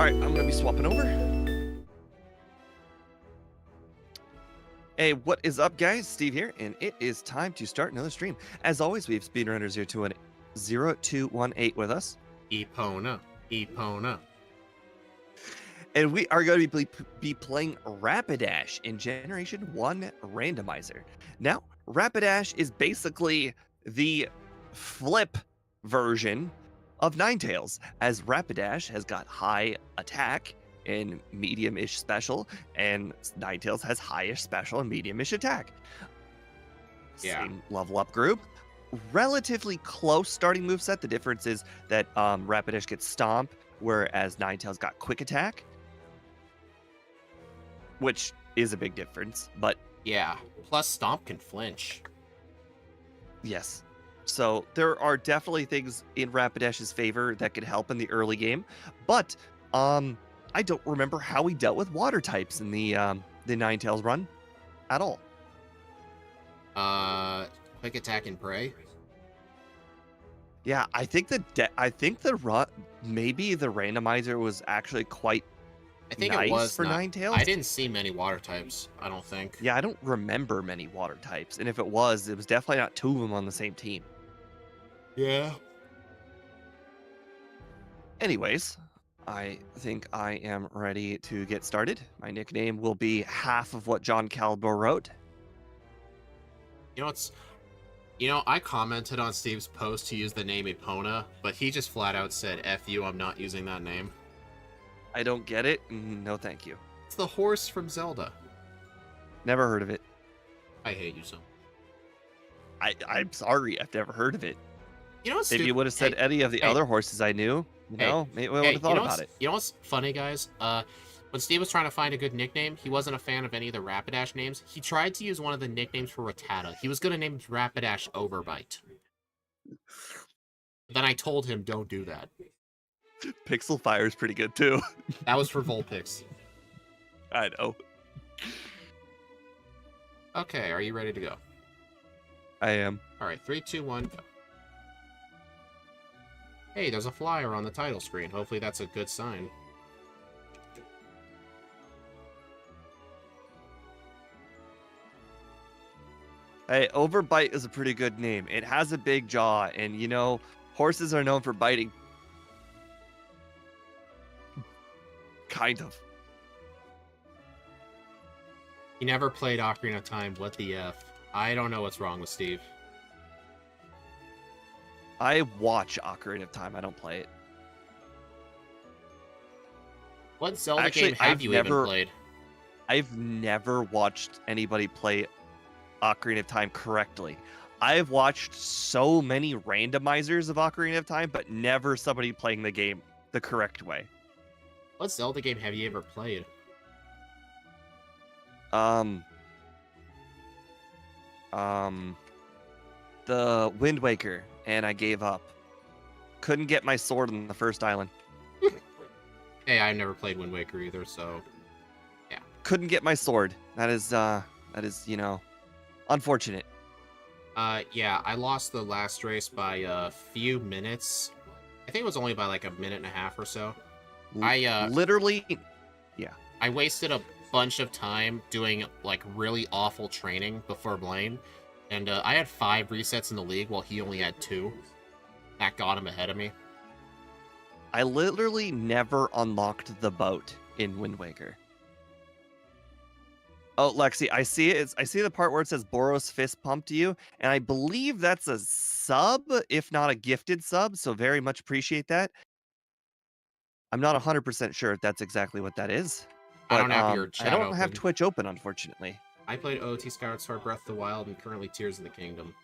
Alright, I'm gonna be swapping over. Hey, what is up, guys? Steve here, and it is time to start another stream. As always, we have Speedrunner 0218 with us. Epona. And we are going to be playing Rapidash in Generation 1 Randomizer. Now, Rapidash is basically the flip version of Ninetales, as Rapidash has got high attack and medium-ish special, and Ninetales has highish special and medium-ish attack. Yeah. Same level up group. Relatively close starting moveset. The difference is that Rapidash gets Stomp, whereas Ninetales got Quick Attack, which is a big difference, but... Yeah, plus Stomp can flinch. Yes. So there are definitely things in Rapidash's favor that could help in the early game, but I don't remember how he dealt with water types in the Ninetales run at all. Quick Attack and Prey. Yeah, I think maybe the randomizer was actually quite nice it was for not. Ninetales. I didn't see many water types, I don't think. Yeah, I don't remember many water types, and if it was definitely not two of them on the same team. Yeah. Anyways, I think I am ready to get started. My nickname will be half of what John Caldor wrote. I commented on Steve's post to use the name Epona, but he just flat out said, F you, I'm not using that name. I don't get it. No, thank you. It's the horse from Zelda. Never heard of it. I hate you so. I'm sorry, I've never heard of it. You know what's Maybe you would have said any of the other horses I knew. Maybe I would have thought about it. You know what's funny, guys? When Steve was trying to find a good nickname, he wasn't a fan of any of the Rapidash names. He tried to use one of the nicknames for Rattata. He was going to name it Rapidash Overbite. Then I told him, don't do that. Pixel Fire is pretty good, too. That was for Vulpix. I know. Okay, are you ready to go? I am. All right, 3, 2, 1, go. Hey, there's a flyer on the title screen. Hopefully that's a good sign. Hey, Overbite is a pretty good name. It has a big jaw, and horses are known for biting. Kind of. He never played Ocarina of Time. What the F? I don't know what's wrong with Steve. I watch Ocarina of Time. I don't play it. What Zelda game have you even played? I've never watched anybody play Ocarina of Time correctly. I've watched so many randomizers of Ocarina of Time, but never somebody playing the game the correct way. What Zelda game have you ever played? The Wind Waker, and I gave up. Couldn't get my sword on the first island. Hey, I've never played Wind Waker either, so yeah. Couldn't get my sword. That is unfortunate. Yeah, I lost the last race by a few minutes. I think it was only by like a minute and a half or so. Literally, yeah. I wasted a bunch of time doing like really awful training before Blaine, and I had 5 resets in the league while he only had 2. That got him ahead of me. I literally never unlocked the boat in Wind Waker. Oh, Lexi, I see it. I see the part where it says Boros fist pump to you, and I believe that's a sub, if not a gifted sub, so very much appreciate that. I'm not 100% sure if that's exactly what that is. But, I don't have your chat I don't open. have Twitch open, unfortunately. I played OT Skyward Sword Breath of the Wild and currently Tears of the Kingdom.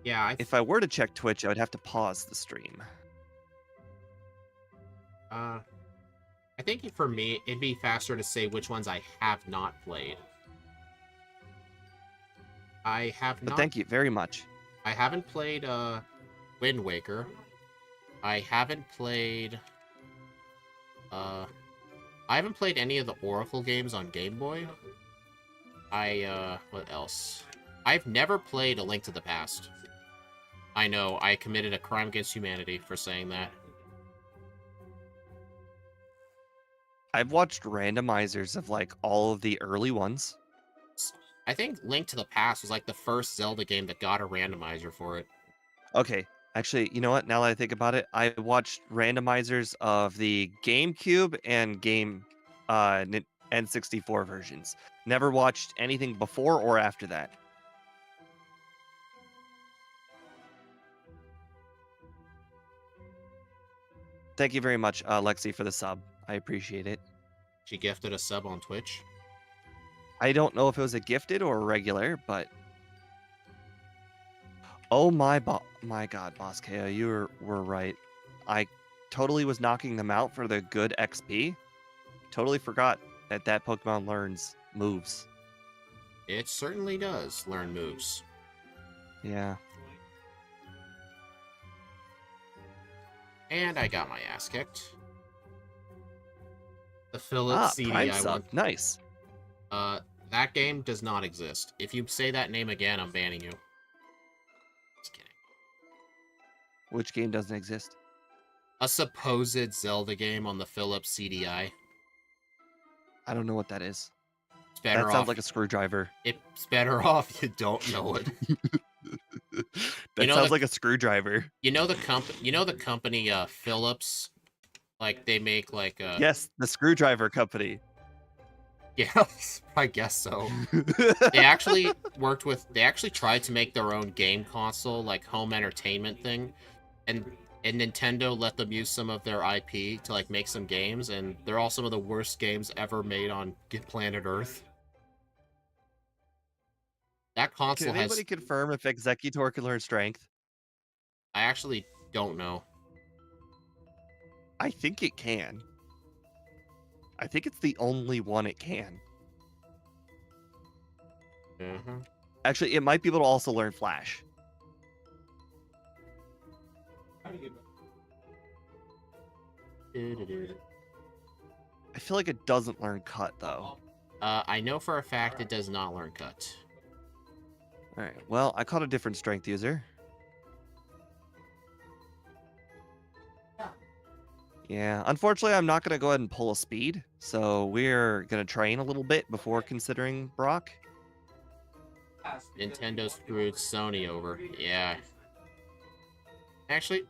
Yeah, if I were to check Twitch, I would have to pause the stream. I think for me, it'd be faster to say which ones I have not played. I have not... Thank you very much. I haven't played Wind Waker. I haven't played... I haven't played any of the Oracle games on Game Boy. What else? I've never played A Link to the Past. I know, I committed a crime against humanity for saying that. I've watched randomizers of like all of the early ones. I think Link to the Past was like the first Zelda game that got a randomizer for it. Okay, actually, you know what? Now that I think about it, I watched randomizers of the GameCube and N64 versions. Never watched anything before or after that. Thank you very much, Lexi, for the sub. I appreciate it. She gifted a sub on Twitch. I don't know if it was a gifted or a regular, but oh my god, Boss KO, you were right. I totally was knocking them out for the good XP. Totally forgot that Pokemon learns moves. It certainly does learn moves. Yeah. And I got my ass kicked. The Philips CD Prime I sub. want. Nice. That game does not exist. If you say that name again, I'm banning you. Just kidding. Which game doesn't exist? A supposed Zelda game on the Philips CDI. I don't know what that is. It's better That off. sounds like a screwdriver. It's better off you don't know it. That sounds like a screwdriver. You know the company Philips, like they make like Yes, the screwdriver company. Yeah, I guess so. They actually tried to make their own game console, like home entertainment thing, and Nintendo let them use some of their IP to like make some games, and they're all some of the worst games ever made on planet Earth. That console Can anybody confirm if Executor can learn strength? I actually don't know. I think it can. I think it's the only one it can. Mm-hmm. Actually, it might be able to also learn Flash. I feel like it doesn't learn Cut, though. I know for a fact it does not learn Cut. Alright, well, I caught a different strength user. Yeah, unfortunately, I'm not going to go ahead and pull a speed, so we're going to train a little bit before considering Brock. Nintendo screwed Sony over. Yeah. Actually,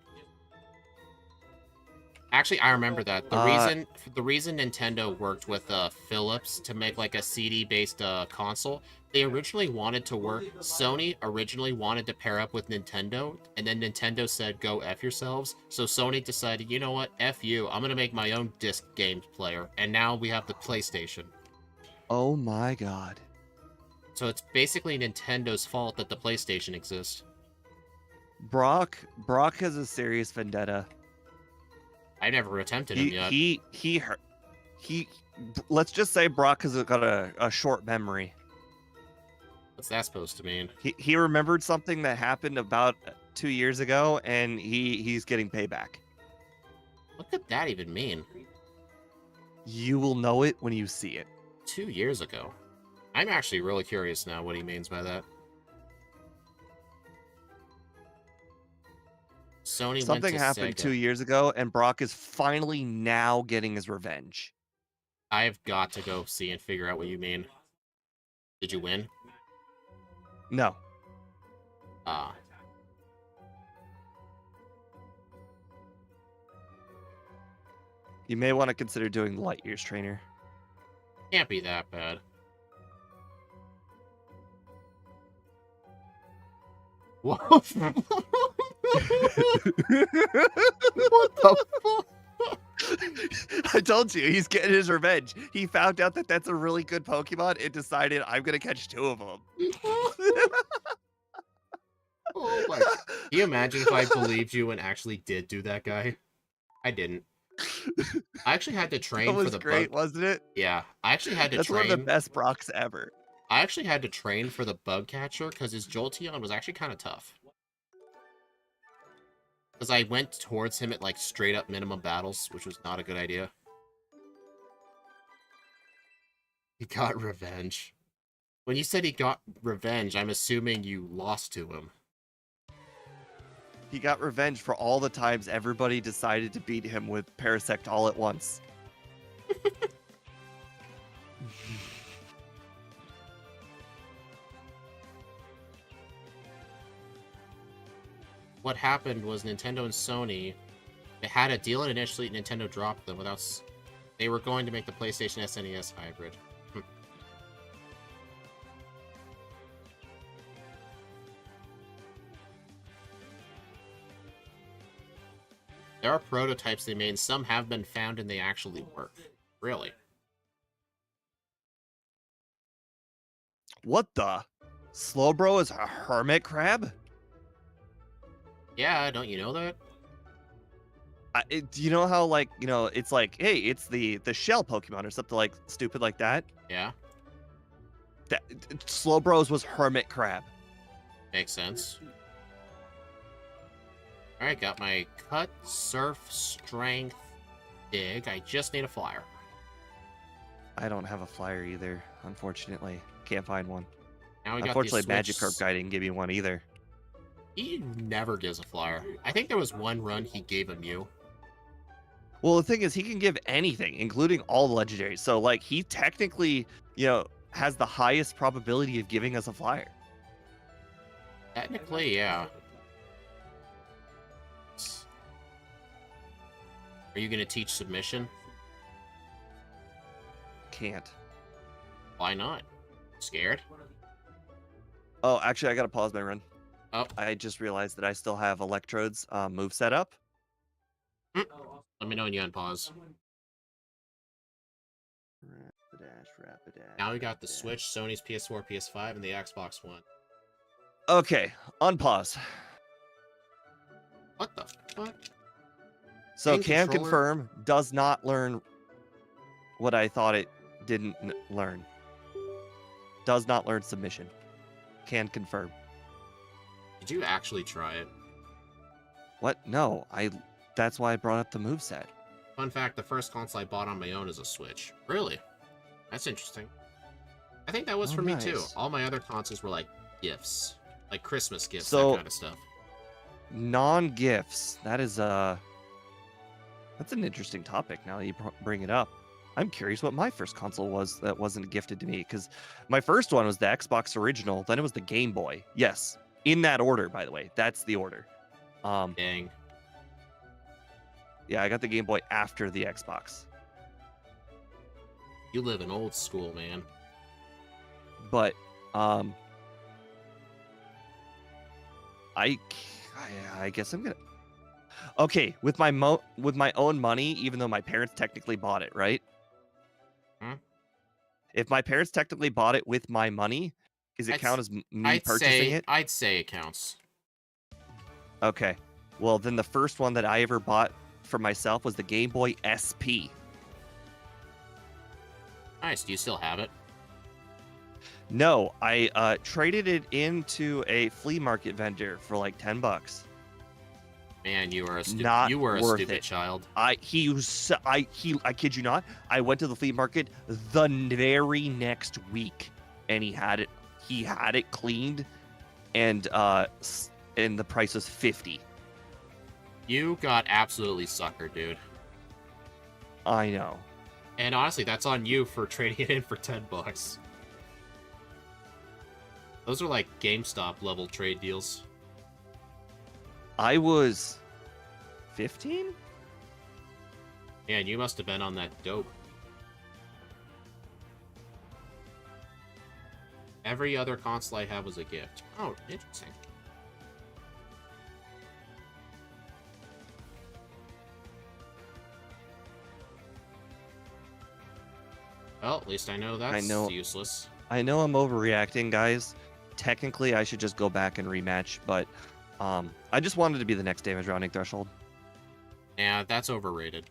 I remember that. The reason Nintendo worked with Philips to make like a CD-based console, they originally wanted to work. Sony originally wanted to pair up with Nintendo, and then Nintendo said, "Go F yourselves." So Sony decided, you know what? F you. I'm gonna make my own disc games player, and now we have the PlayStation. Oh my god. So it's basically Nintendo's fault that the PlayStation exists. Brock has a serious vendetta. I never attempted him yet. He let's just say Brock has got a short memory. What's that supposed to mean? He remembered something that happened about 2 years ago, and he's getting payback. What could that even mean? You will know it when you see it. 2 years ago. I'm actually really curious now what he means by that. Sony Something went to happened Sega. 2 years ago, and Brock is finally now getting his revenge. I've got to go see and figure out what you mean. Did you win? No. Ah. You may want to consider doing the Light Years Trainer. Can't be that bad. What? What the fuck? I told you, he's getting his revenge. He found out that that's a really good Pokemon and decided, I'm going to catch 2 of them. Oh my god. Can you imagine if I believed you and actually did do that guy? I didn't. I actually had to train for the That was great, wasn't it? Yeah, I actually had to That's train. one of the best Brocks ever. I actually had to train for the bug catcher because his Jolteon was actually kind of tough. Because I went towards him at like straight up minimum battles, which was not a good idea. He got revenge. When you said he got revenge, I'm assuming you lost to him. He got revenge for all the times everybody decided to beat him with Parasect all at once. What happened was Nintendo and Sony, they had a deal, and initially Nintendo dropped them without. They were going to make the PlayStation SNES hybrid. There are prototypes they made, and some have been found and they actually work. Really? What the? Slowbro is a hermit crab? Yeah, don't you know that? Do you know how, like, it's like, hey, it's the shell Pokemon or something like stupid like that? Yeah. Slowbros was hermit crab. Makes sense. Alright, got my cut, surf, strength, dig. I just need a flyer. I don't have a flyer either, unfortunately. Can't find one. Now we got Unfortunately, the Magikarp guy didn't give me one either. He never gives a flyer. I think there was one run he gave a Mew. Well, the thing is, he can give anything, including all the legendaries. So, like, he technically, has the highest probability of giving us a flyer. Technically, yeah. Are you going to teach submission? Can't. Why not? Scared? Oh, actually, I gotta pause my run. Oh. I just realized that I still have Electrode's move set up. Let me know when you unpause. Rapidash. Now we got the Switch, Sony's PS4, PS5, and the Xbox One. Okay, unpause. What the fuck? So Game can controller? confirm does not learn what I thought it didn't learn. Does not learn submission. Can confirm. Did you actually try it? What? No, that's why I brought up the moveset. Fun fact, the first console I bought on my own is a Switch. Really? That's interesting. I think that was for me too. Nice. All my other consoles were like gifts. Like Christmas gifts, So- that kind of stuff. Non-gifts. That is that's an interesting topic now that you bring it up. I'm curious what my first console was that wasn't gifted to me, because my first one was the Xbox original, then it was the Game Boy. Yes, in that order, by the way. That's the order. Dang. Yeah, I got the Game Boy after the Xbox. You live in old school, man. But I guess I'm gonna. Okay, with my own money, even though my parents technically bought it, right? Hmm? If my parents technically bought it with my money, does it count as me purchasing it? I'd say it counts. Okay. Well, then the first one that I ever bought for myself was the Game Boy SP. Nice. Do you still have it? No, I traded it into a flea market vendor for like $10. Man, you were a Not you were a worth stupid it. child. I kid you not. I went to the flea market the very next week, and he had it cleaned, and the price was $50. You got absolutely suckered, dude. I know. And honestly, that's on you for trading it in for $10. Those are like GameStop level trade deals. I was 15? Man, you must have been on that dope. Every other console I have was a gift. Oh, interesting. Well, at least I know that's useless. I know I'm overreacting, guys. Technically, I should just go back and rematch, but I just wanted to be the next damage rounding threshold. Yeah, that's overrated.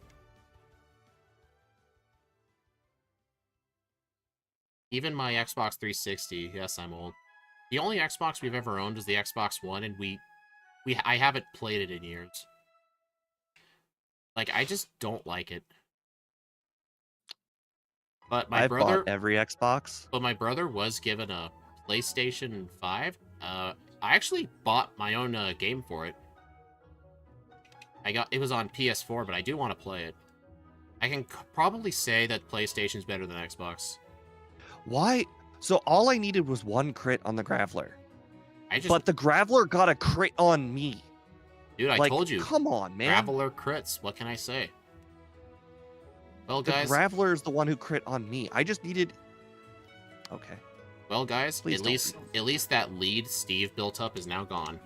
Even my Xbox 360, yes, I'm old. The only Xbox we've ever owned is the Xbox One, and I haven't played it in years. Like, I just don't like it. But my I've brother, bought every Xbox. but my brother was given a PlayStation 5. I actually bought my own game for it. It was on PS4, but I do want to play it. I can probably say that PlayStation's better than Xbox. Why? So all I needed was one crit on the Graveler. I But the Graveler got a crit on me. Dude, I Like, told you. come on, man. Graveler crits. What can I say? Well, The guys. Graveler is the one who crit on me. I just needed... Okay. Well, guys, Please at least that lead Steve built up is now gone.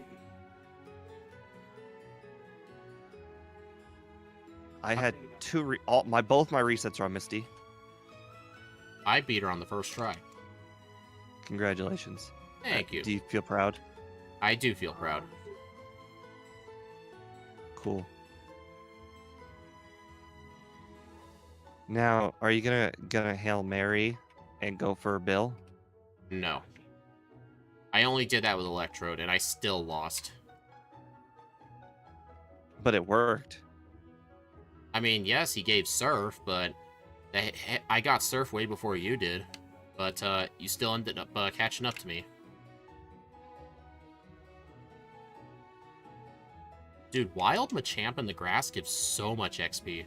I had both my resets are on Misty. I beat her on the first try. Congratulations. Thank you. Do you feel proud? I do feel proud. Cool. Now, are you gonna Hail Mary and go for Bill? No. I only did that with Electrode, and I still lost. But it worked. I mean, yes, he gave Surf, but I got Surf way before you did. But you still ended up catching up to me. Dude, Wild Machamp in the grass gives so much XP.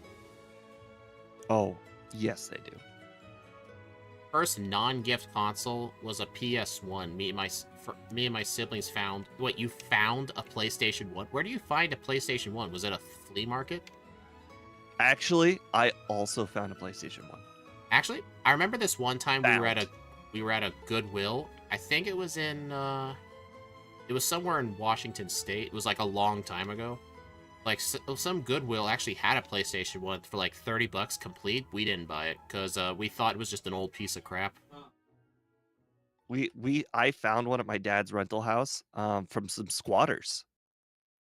Oh, yes, they do. First non-gift console was a PS1. Me and my siblings found... What, you found a PlayStation 1? Where do you find a PlayStation 1? Was it a flea market? Actually, I also found a PlayStation 1. Actually, I remember this one time we were at a Goodwill. I think it was in it was somewhere in Washington State. It was like a long time ago. Like some Goodwill actually had a PlayStation 1 for like $30 complete. We didn't buy it because we thought it was just an old piece of crap. I found one at my dad's rental house from some squatters.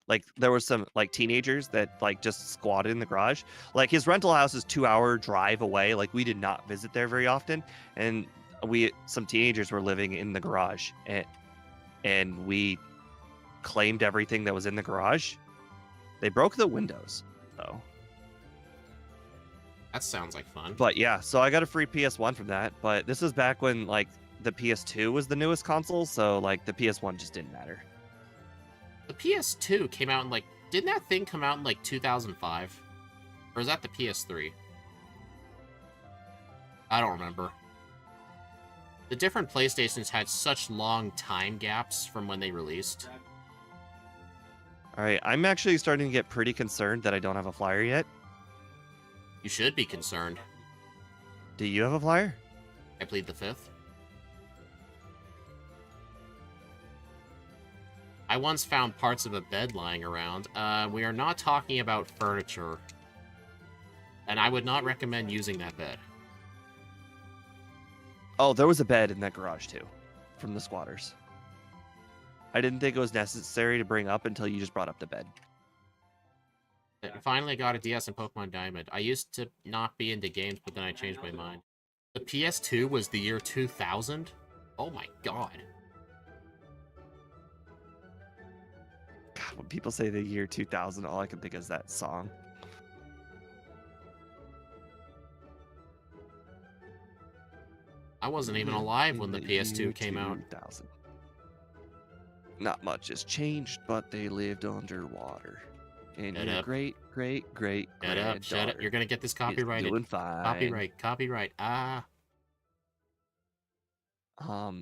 Like there was some like teenagers that like just squatted in the garage. Like his rental house is 2-hour drive away. Like we did not visit there very often, and some teenagers were living in the garage, and we claimed everything that was in the garage. They broke the windows though. That sounds like fun. But yeah, so I got a free PS1 from that. But this was back when like the PS2 was the newest console, so like the PS1 just didn't matter. The PS2 came out in like... Didn't that thing come out in like 2005? Or is that the PS3? I don't remember. The different PlayStations had such long time gaps from when they released. All right, I'm actually starting to get pretty concerned that I don't have a flyer yet. You should be concerned. Do you have a flyer? I plead the fifth. I once found parts of a bed lying around. We are not talking about furniture. And I would not recommend using that bed. Oh, there was a bed in that garage too, from the squatters. I didn't think it was necessary to bring up until you just brought up the bed. Finally got a DS in Pokemon Diamond. I used to not be into games, but then I changed my mind. The PS2 was the year 2000? Oh my god. God, when people say the year 2000, all I can think is that song. I wasn't even alive when the PS2 came out. 2000. Not much has changed, but they lived underwater. And Shut your up. great Shut up, shut up. You're gonna get this copyrighted. Doing fine. Copyright. Ah.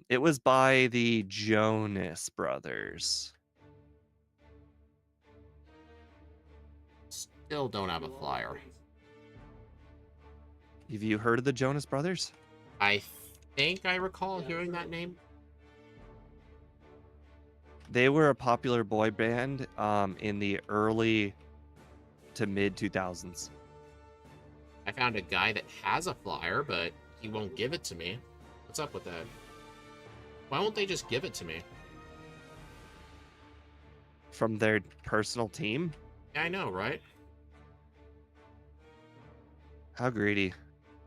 It was by the Jonas Brothers. Still don't have a flyer. Have you heard of the Jonas Brothers? I think I recall hearing that name. They were a popular boy band in the early to mid 2000s. I found a guy that has a flyer, but he won't give it to me. What's up with that? Why won't they just give it to me? From their personal team? Yeah, I know, right? How greedy.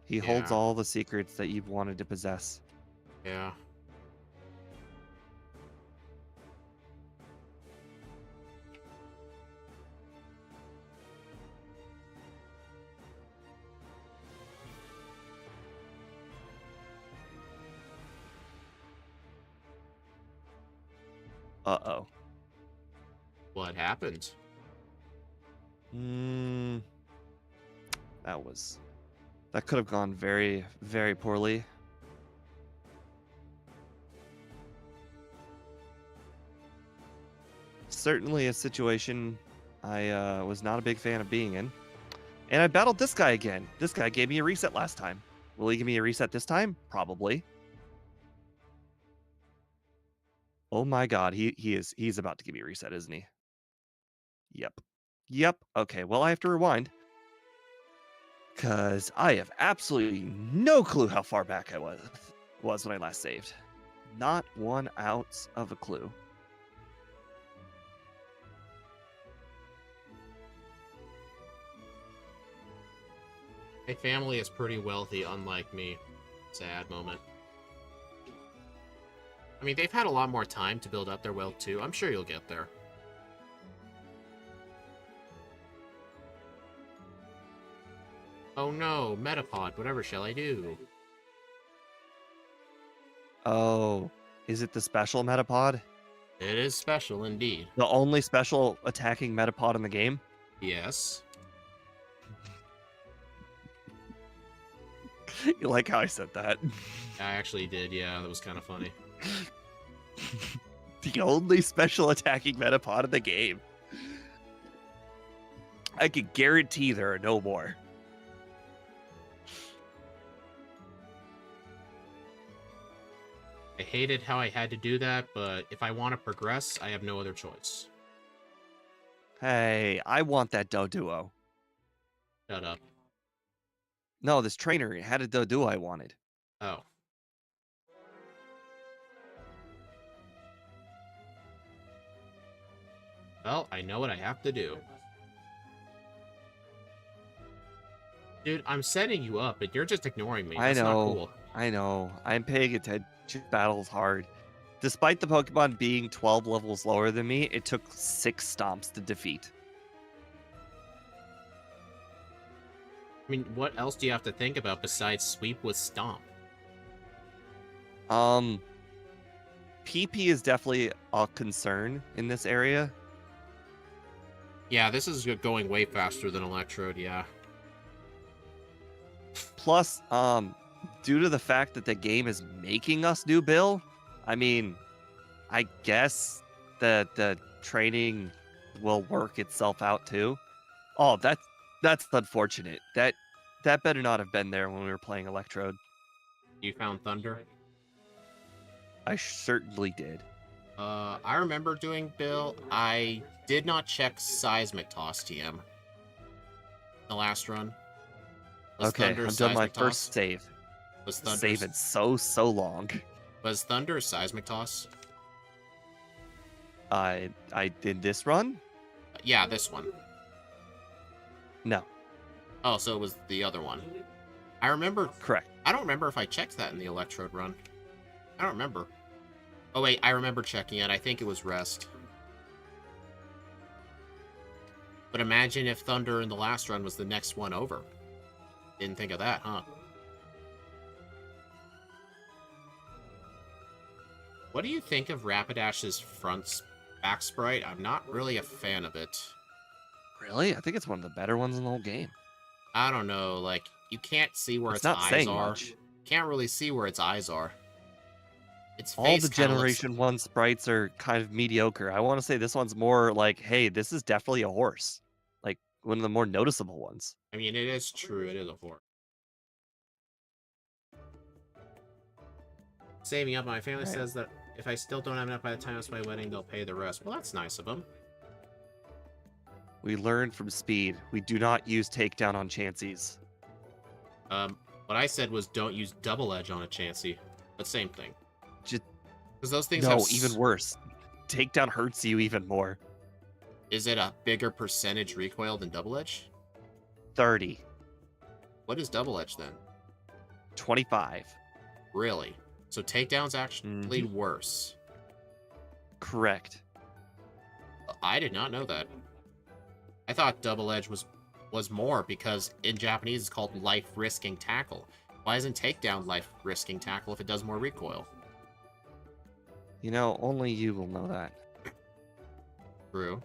He holds Yeah. all the secrets that you've wanted to possess. Yeah. Uh-oh. What happened? That could have gone very, very poorly. Certainly a situation I was not a big fan of being in. And I battled this guy again. This guy gave me a reset last time. Will he give me a reset this time? Probably. Oh my god, he's about to give me a reset, isn't he? Yep. Yep. Okay, well I have to rewind. Cause I have absolutely no clue how far back I was when I last saved. Not 1 ounce of a clue. My family is pretty wealthy, unlike me. Sad moment. I mean, they've had a lot more time to build up their wealth, too. I'm sure you'll get there. Oh no, Metapod, whatever shall I do? Oh, is it the special Metapod? It is special indeed. The only special attacking Metapod in the game? Yes. You like how I said that? I actually did, yeah, that was kind of funny. The only special attacking Metapod in the game. I can guarantee there are no more. I hated how I had to do that, but if I want to progress, I have no other choice. Hey, I want that Doduo. Shut up. No, this trainer had a Doduo I wanted. Oh. Well, I know what I have to do. Dude, I'm setting you up, but you're just ignoring me. That's not cool. I know. I'm paying attention to battles hard. Despite the Pokemon being 12 levels lower than me, it took 6 stomps to defeat. I mean, what else do you have to think about besides sweep with stomp? PP is definitely a concern in this area. Yeah, this is going way faster than Electrode, yeah. Plus, due to the fact that the game is making us do Bill, I mean, I guess the training will work itself out too. Oh, that's unfortunate. That better not have been there when we were playing Electrode. You found Thunder? I certainly did. I remember doing Bill. I did not check Seismic Toss TM. The last run. Was Okay, Thunder I'm done my Seismic Toss? first save. Was Thunder Saving so long. Was Thunder Seismic Toss? I did this run? Yeah, this one. No. Oh, so it was the other one. I remember. Correct. I don't remember if I checked that in the Electrode run. I don't remember. Oh wait, I remember checking it. I think it was Rest. But imagine if Thunder in the last run was the next one over. Didn't think of that, huh? What do you think of Rapidash's back sprite? I'm not really a fan of it. Really? I think it's one of the better ones in the whole game. I don't know, like, you can't see where It's its not eyes saying are. much. Can't really see where its eyes are. Its All face the kinda Generation 1 sprites are kind of mediocre. I want to say this one's more like, hey, this is definitely a horse. Like, one of the more noticeable ones. I mean, it is true. It is a horse. Saving up, my family says that if I still don't have enough by the time it's my wedding, they'll pay the rest. Well, that's nice of them. We learned from Speed. We do not use takedown on Chanseys. What I said was don't use double edge on a Chansey. But same thing. Just because those things no, have even worse. Takedown hurts you even more. Is it a bigger percentage recoil than double edge? 30. What is double edge then? 25. Really? So takedown's actually worse. Correct. I did not know that. I thought double edge was more because in Japanese it's called life-risking tackle. Why isn't takedown life-risking tackle if it does more recoil? You know, only you will know that. True.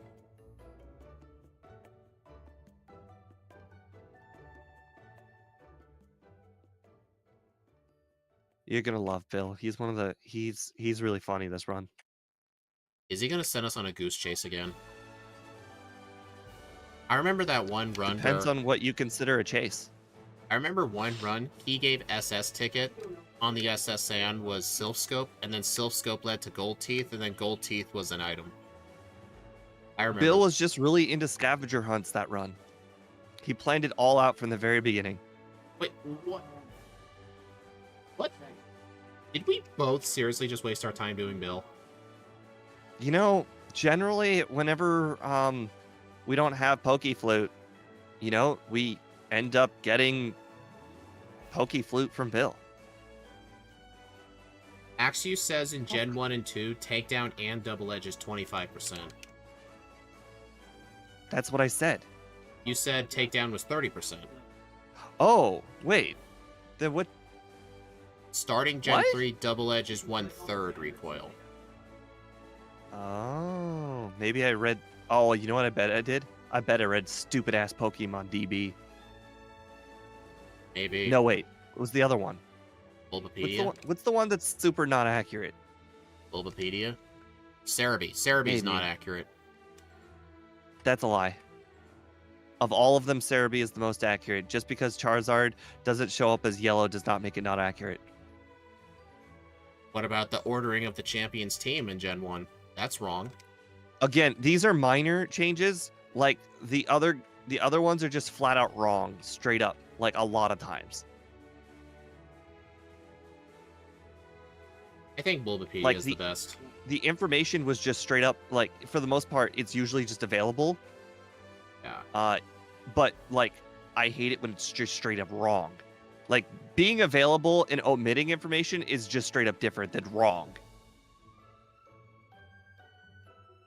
You're gonna love Bill. He's one of the he's really funny this run. Is he gonna send us on a goose chase again? I remember that one run. Depends on what you consider a chase. I remember one run. He gave SS ticket. On the SS Sand was Sylph Scope, and then Sylph Scope led to Gold Teeth, and then Gold Teeth was an item. I remember. Bill was just really into scavenger hunts that run. He planned it all out from the very beginning. Wait, what? What? Did we both seriously just waste our time doing Bill? You know, generally, whenever we don't have Pokeflute, you know, we end up getting Pokeflute from Bill. Axiu says in Gen 1 and 2, takedown and double edge is 25%. That's what I said. You said takedown was 30%. Oh, wait. Then what? Starting Gen What? 3, double edge is 1/3 recoil. Oh, maybe I read. Oh, you know what I bet I did? I bet I read stupid ass Pokemon DB. Maybe. No, wait. What was the other one? Bulbapedia. What's the one that's super not accurate? Bulbapedia. Cerebi. Cerebi's Maybe. not accurate. That's a lie. Of all of them, Cerebi is the most accurate. Just because Charizard doesn't show up as yellow does not make it not accurate. What about the ordering of the champions team in Gen 1? That's wrong. Again, these are minor changes. Like the other ones are just flat out wrong, straight up, like a lot of times. I think Bulbapedia Like is the best. The information was just straight up, like, for the most part, it's usually just available. Yeah. But like, I hate it when it's just straight up wrong. Like, being available and omitting information is just straight up different than wrong.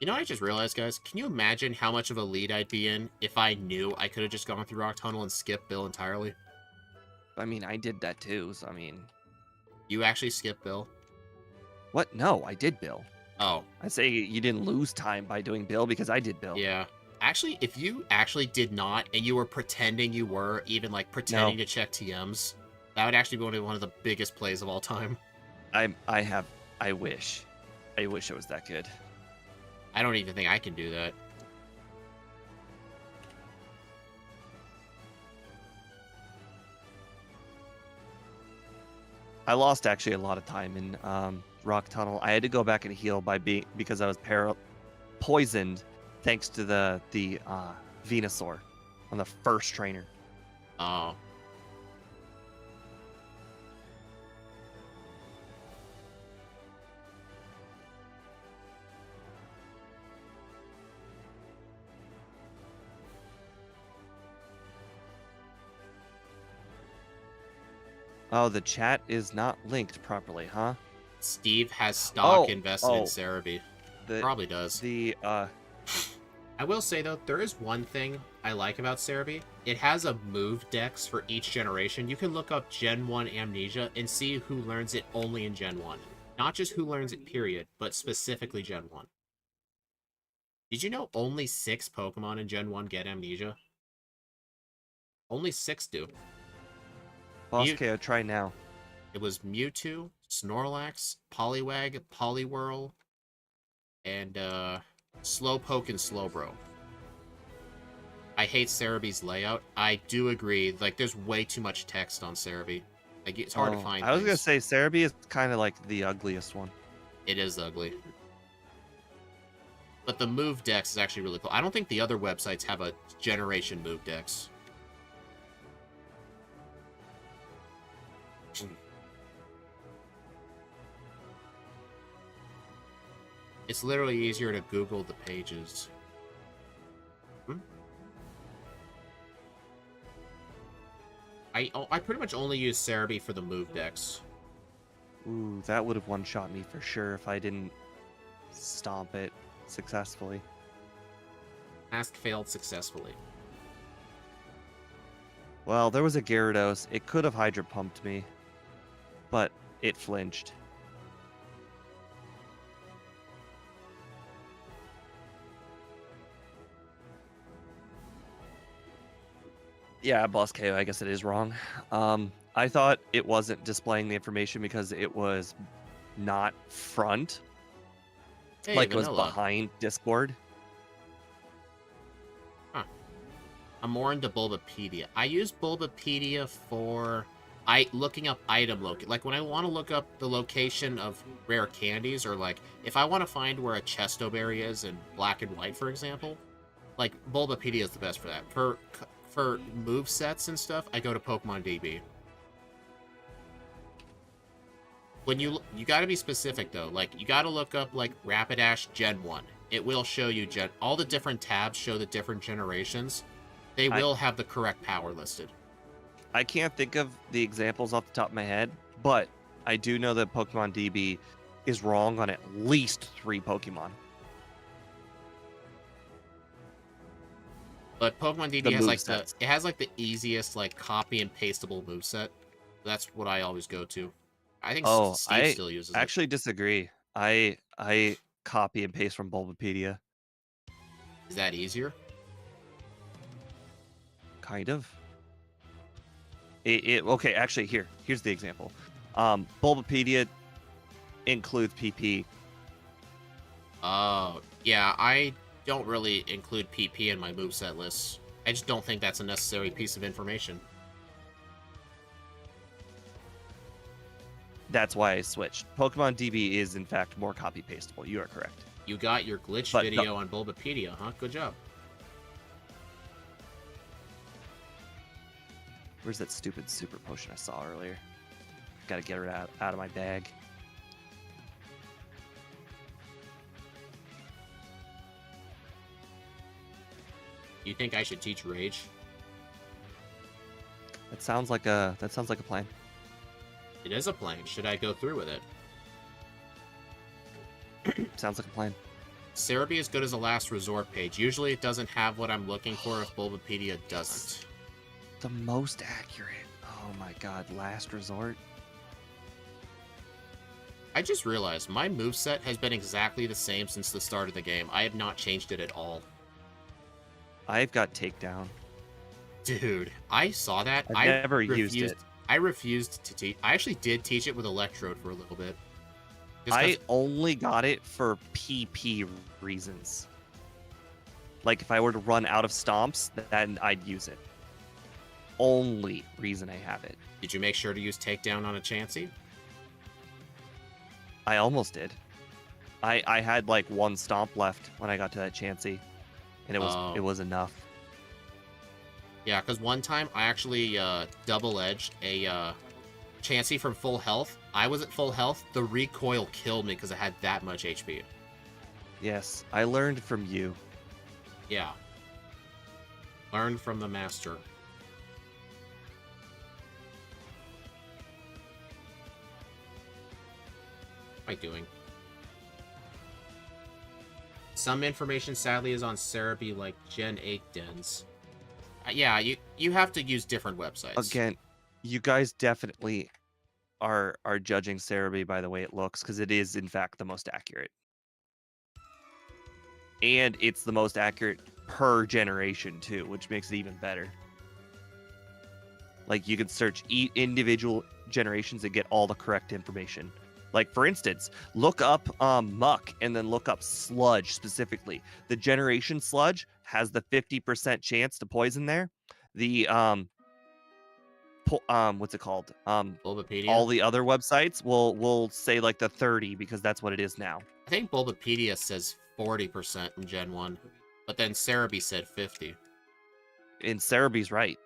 You know what I just realized, guys? Can you imagine how much of a lead I'd be in if I knew I could have just gone through Rock Tunnel and skipped Bill entirely? I mean, I did that too, so I mean... You actually skipped Bill? What? No, I did Bill. Oh. I say you didn't lose time by doing Bill because I did Bill. Yeah. Actually, if you actually did not, and you were pretending you were, even like pretending to check TMs, that would actually be one of the biggest plays of all time. I wish. I wish it was that good. I don't even think I can do that. I lost actually a lot of time in Rock Tunnel. I had to go back and heal because I was poisoned thanks to the Venusaur on the first trainer. Oh. Oh, the chat is not linked properly, huh? Steve has stock invested in oh. Cerebi. The, Probably does. I will say, though, there is one thing I like about Cerebi. It has a move dex for each generation. You can look up Gen 1 Amnesia and see who learns it only in Gen 1. Not just who learns it, period, but specifically Gen 1. Did you know only 6 Pokemon in Gen 1 get Amnesia? Only 6 do. Boss KO, try now. It was Mewtwo, Snorlax, Poliwag, Poliwhirl, and Slowpoke and Slowbro. I hate Cerebi's layout. I do agree. Like, there's way too much text on Cerebi. Like, it's hard to find. I was gonna say Cerebi is kind of like the ugliest one. It is ugly. But the move dex is actually really cool. I don't think the other websites have a generation move dex. It's literally easier to Google the pages. I pretty much only use Cerebi for the move dex. Ooh, that would have one-shot me for sure if I didn't stomp it successfully. Task failed successfully. Well, there was a Gyarados. It could have Hydro Pumped me, but it flinched. Yeah, Boss KO, I guess it is wrong. I thought it wasn't displaying the information because it was not front. Hey, Like, was vanilla. behind Discord. Huh. I'm more into Bulbapedia. I use Bulbapedia for looking up item like when I want to look up the location of rare candies, or like if I want to find where a Chesto Berry is in Black and White, for example. Like Bulbapedia is the best for that. For move sets and stuff, I go to Pokemon DB. When you got to be specific though. Like you got to look up like Rapidash Gen 1. It will show you all the different tabs show the different generations. They will have the correct power listed. I can't think of the examples off the top of my head, but I do know that Pokemon DB is wrong on at least 3 Pokemon. But Pokemon DB has like it has like the easiest like copy and pastable moveset. That's what I always go to. I think Steve still uses it. I actually disagree. I copy and paste from Bulbapedia. Is that easier? Kind of. Okay, actually here's the example. Bulbapedia includes PP. Oh, yeah, I don't really include PP in my moveset lists. I just don't think that's a necessary piece of information. That's why I switched. Pokemon DB is, in fact, more copy-pastable. You are correct. You got your glitch video on Bulbapedia, huh? Good job. Where's that stupid super potion I saw earlier? Gotta get her out of my bag. You think I should teach Rage? That sounds like a plan. It is a plan. Should I go through with it? Sounds like a plan. Cerebi is good as a last resort page. Usually it doesn't have what I'm looking for if Bulbapedia doesn't. The most accurate. Oh my god, last resort. I just realized my moveset has been exactly the same since the start of the game. I have not changed it at all. I've got takedown. Dude, I saw that. I've never used it. I refused to teach. I actually did teach it with Electrode for a little bit. I only got it for PP reasons. Like if I were to run out of stomps, then I'd use it. Only reason I have it. Did you make sure to use takedown on a Chansey? I almost did. I had like 1 stomp left when I got to that Chansey, and it was enough. Yeah, because one time I actually double-edged a Chansey from full health. I was at full health. The recoil killed me because I had that much HP. Yes, I learned from you. Yeah. Learned from the master. What am I doing? Some information sadly is on Cerebi, like Gen 8 dens. Yeah, you have to use different websites. Again, you guys definitely are judging Cerebi by the way it looks, because it is in fact the most accurate. And it's the most accurate per generation too, which makes it even better. Like you can search individual generations and get all the correct information. Like for instance, look up Muck and then look up Sludge specifically. The generation Sludge has the 50% chance to poison there. The what's it called? Bulbapedia? All the other websites will say like the 30 because that's what it is now. I think Bulbapedia says 40% in Gen 1, but then Cerebi said 50. And Cerebi's right.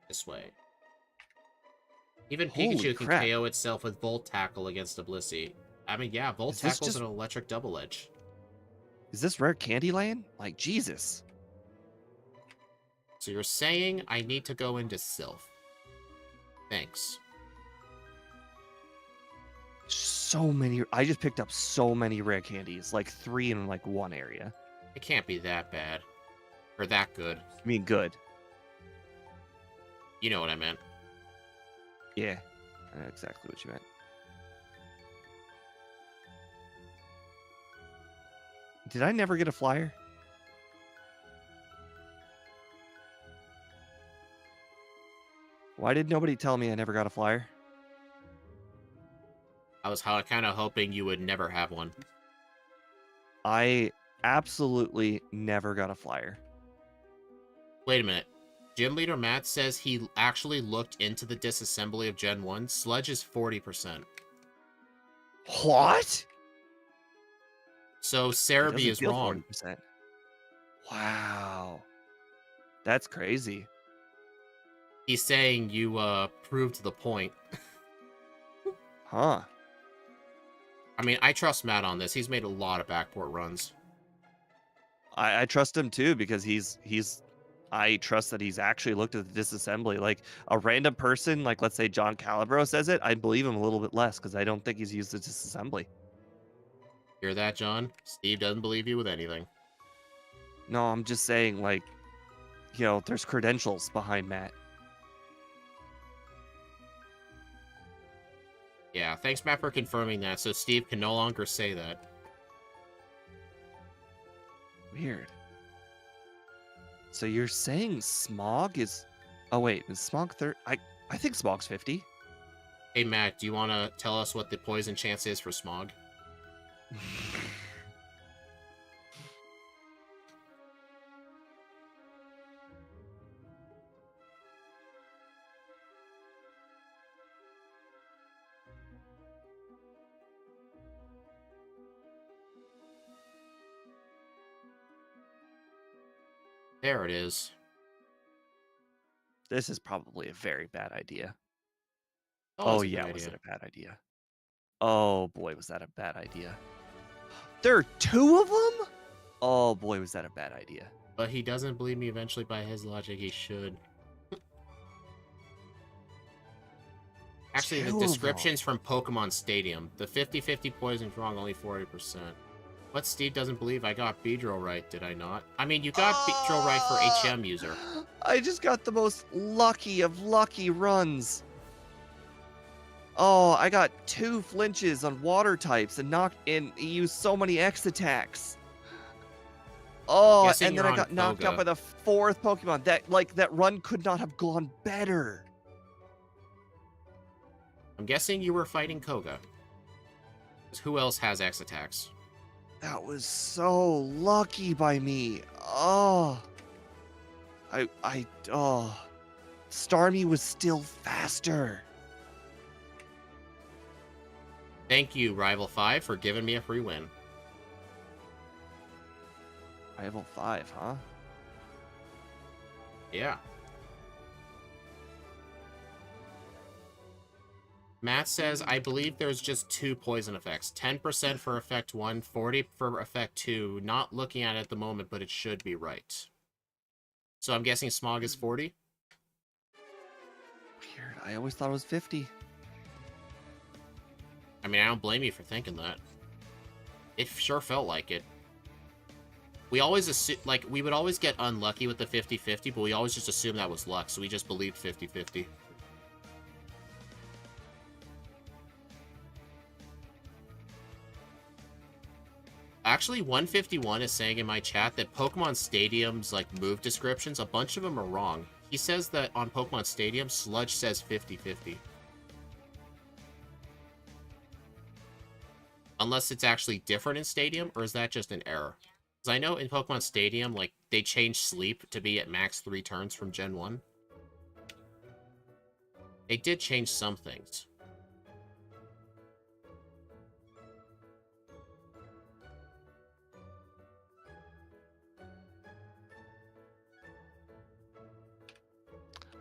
This way. Even Pikachu can KO itself with Volt Tackle against a Blissey. I mean, yeah, Volt Tackle's an electric double edge. Is this rare Candyland? Like, Jesus. So you're saying I need to go into Sylph. Thanks. So many. I just picked up so many rare candies. Like 3 in like 1 area. It can't be that bad. Or that good. I mean, good. You know what I meant. Yeah, I know exactly what you meant. Did I never get a flyer? Why did nobody tell me I never got a flyer? I was kind of hoping you would never have one. I absolutely never got a flyer. Wait a minute. Gym leader Matt says he actually looked into the disassembly of Gen 1. Sludge is 40%. What? So It Cerebi doesn't is feel wrong. 40%. Wow. That's crazy. He's saying you proved the point. Huh. I mean, I trust Matt on this. He's made a lot of backport runs. I trust him too because I trust that he's actually looked at the disassembly. Like a random person, like let's say John Calibro says it, I believe him a little bit less because I don't think he's used the disassembly. Hear that, John? Steve doesn't believe you with anything. No, I'm just saying, like, there's credentials behind Matt. Yeah, thanks, Matt, for confirming that, so Steve can no longer say that. Weird. So you're saying Smog is... Oh, wait, is Smog I think Smog's 50. Hey, Matt, do you want to tell us what the poison chance is for Smog? There it is. This is probably a very bad idea. Oh yeah, was it a bad idea? Oh, boy, was that a bad idea. There are 2 of them? Oh, boy, was that a bad idea. But he doesn't believe me eventually. By his logic, he should. Actually, the description's from Pokemon Stadium. The 50-50 poison's wrong, only 40%. What Steve doesn't believe? I got Beedrill right, did I not? I mean, you got Beedrill right for HM user. I just got the most lucky of lucky runs. Oh, I got 2 flinches on water types and he used so many X attacks. Oh, and then I got knocked out by the 4th Pokemon. That run could not have gone better. I'm guessing you were fighting Koga. Who else has X attacks? That was so lucky by me. Oh. Starmie was still faster. Thank you, Rival 5, for giving me a free win. Rival 5, huh? Yeah. Matt says, I believe there's just 2 poison effects. 10% for effect 1, 40 for effect 2. Not looking at it at the moment, but it should be right. So I'm guessing Smog is 40? Weird. I always thought it was 50. I mean, I don't blame you for thinking that. It sure felt like it. We always assume, like, we would always get unlucky with the 50-50, but we always just assumed that was luck, so we just believed 50-50. Actually, 151 is saying in my chat that Pokemon Stadium's, like, move descriptions, a bunch of them are wrong. He says that on Pokemon Stadium, Sludge says 50-50. Unless it's actually different in Stadium, or is that just an error? Because I know in Pokemon Stadium, like, they changed Sleep to be at max 3 turns from Gen 1. They did change some things.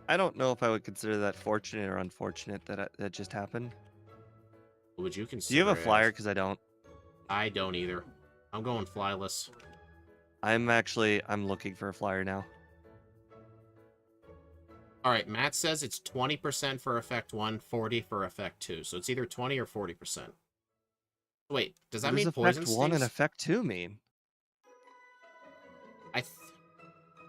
I don't know if I would consider that fortunate or unfortunate that just happened. What would you consider? Do you have a flyer? Because I don't. I don't either. I'm going flyless. I'm looking for a flyer now. Alright, Matt says it's 20% for effect 1, 40 for effect 2. So it's either 20 or 40%. Wait, does that mean poison stings? Effect 1 and effect 2 mean?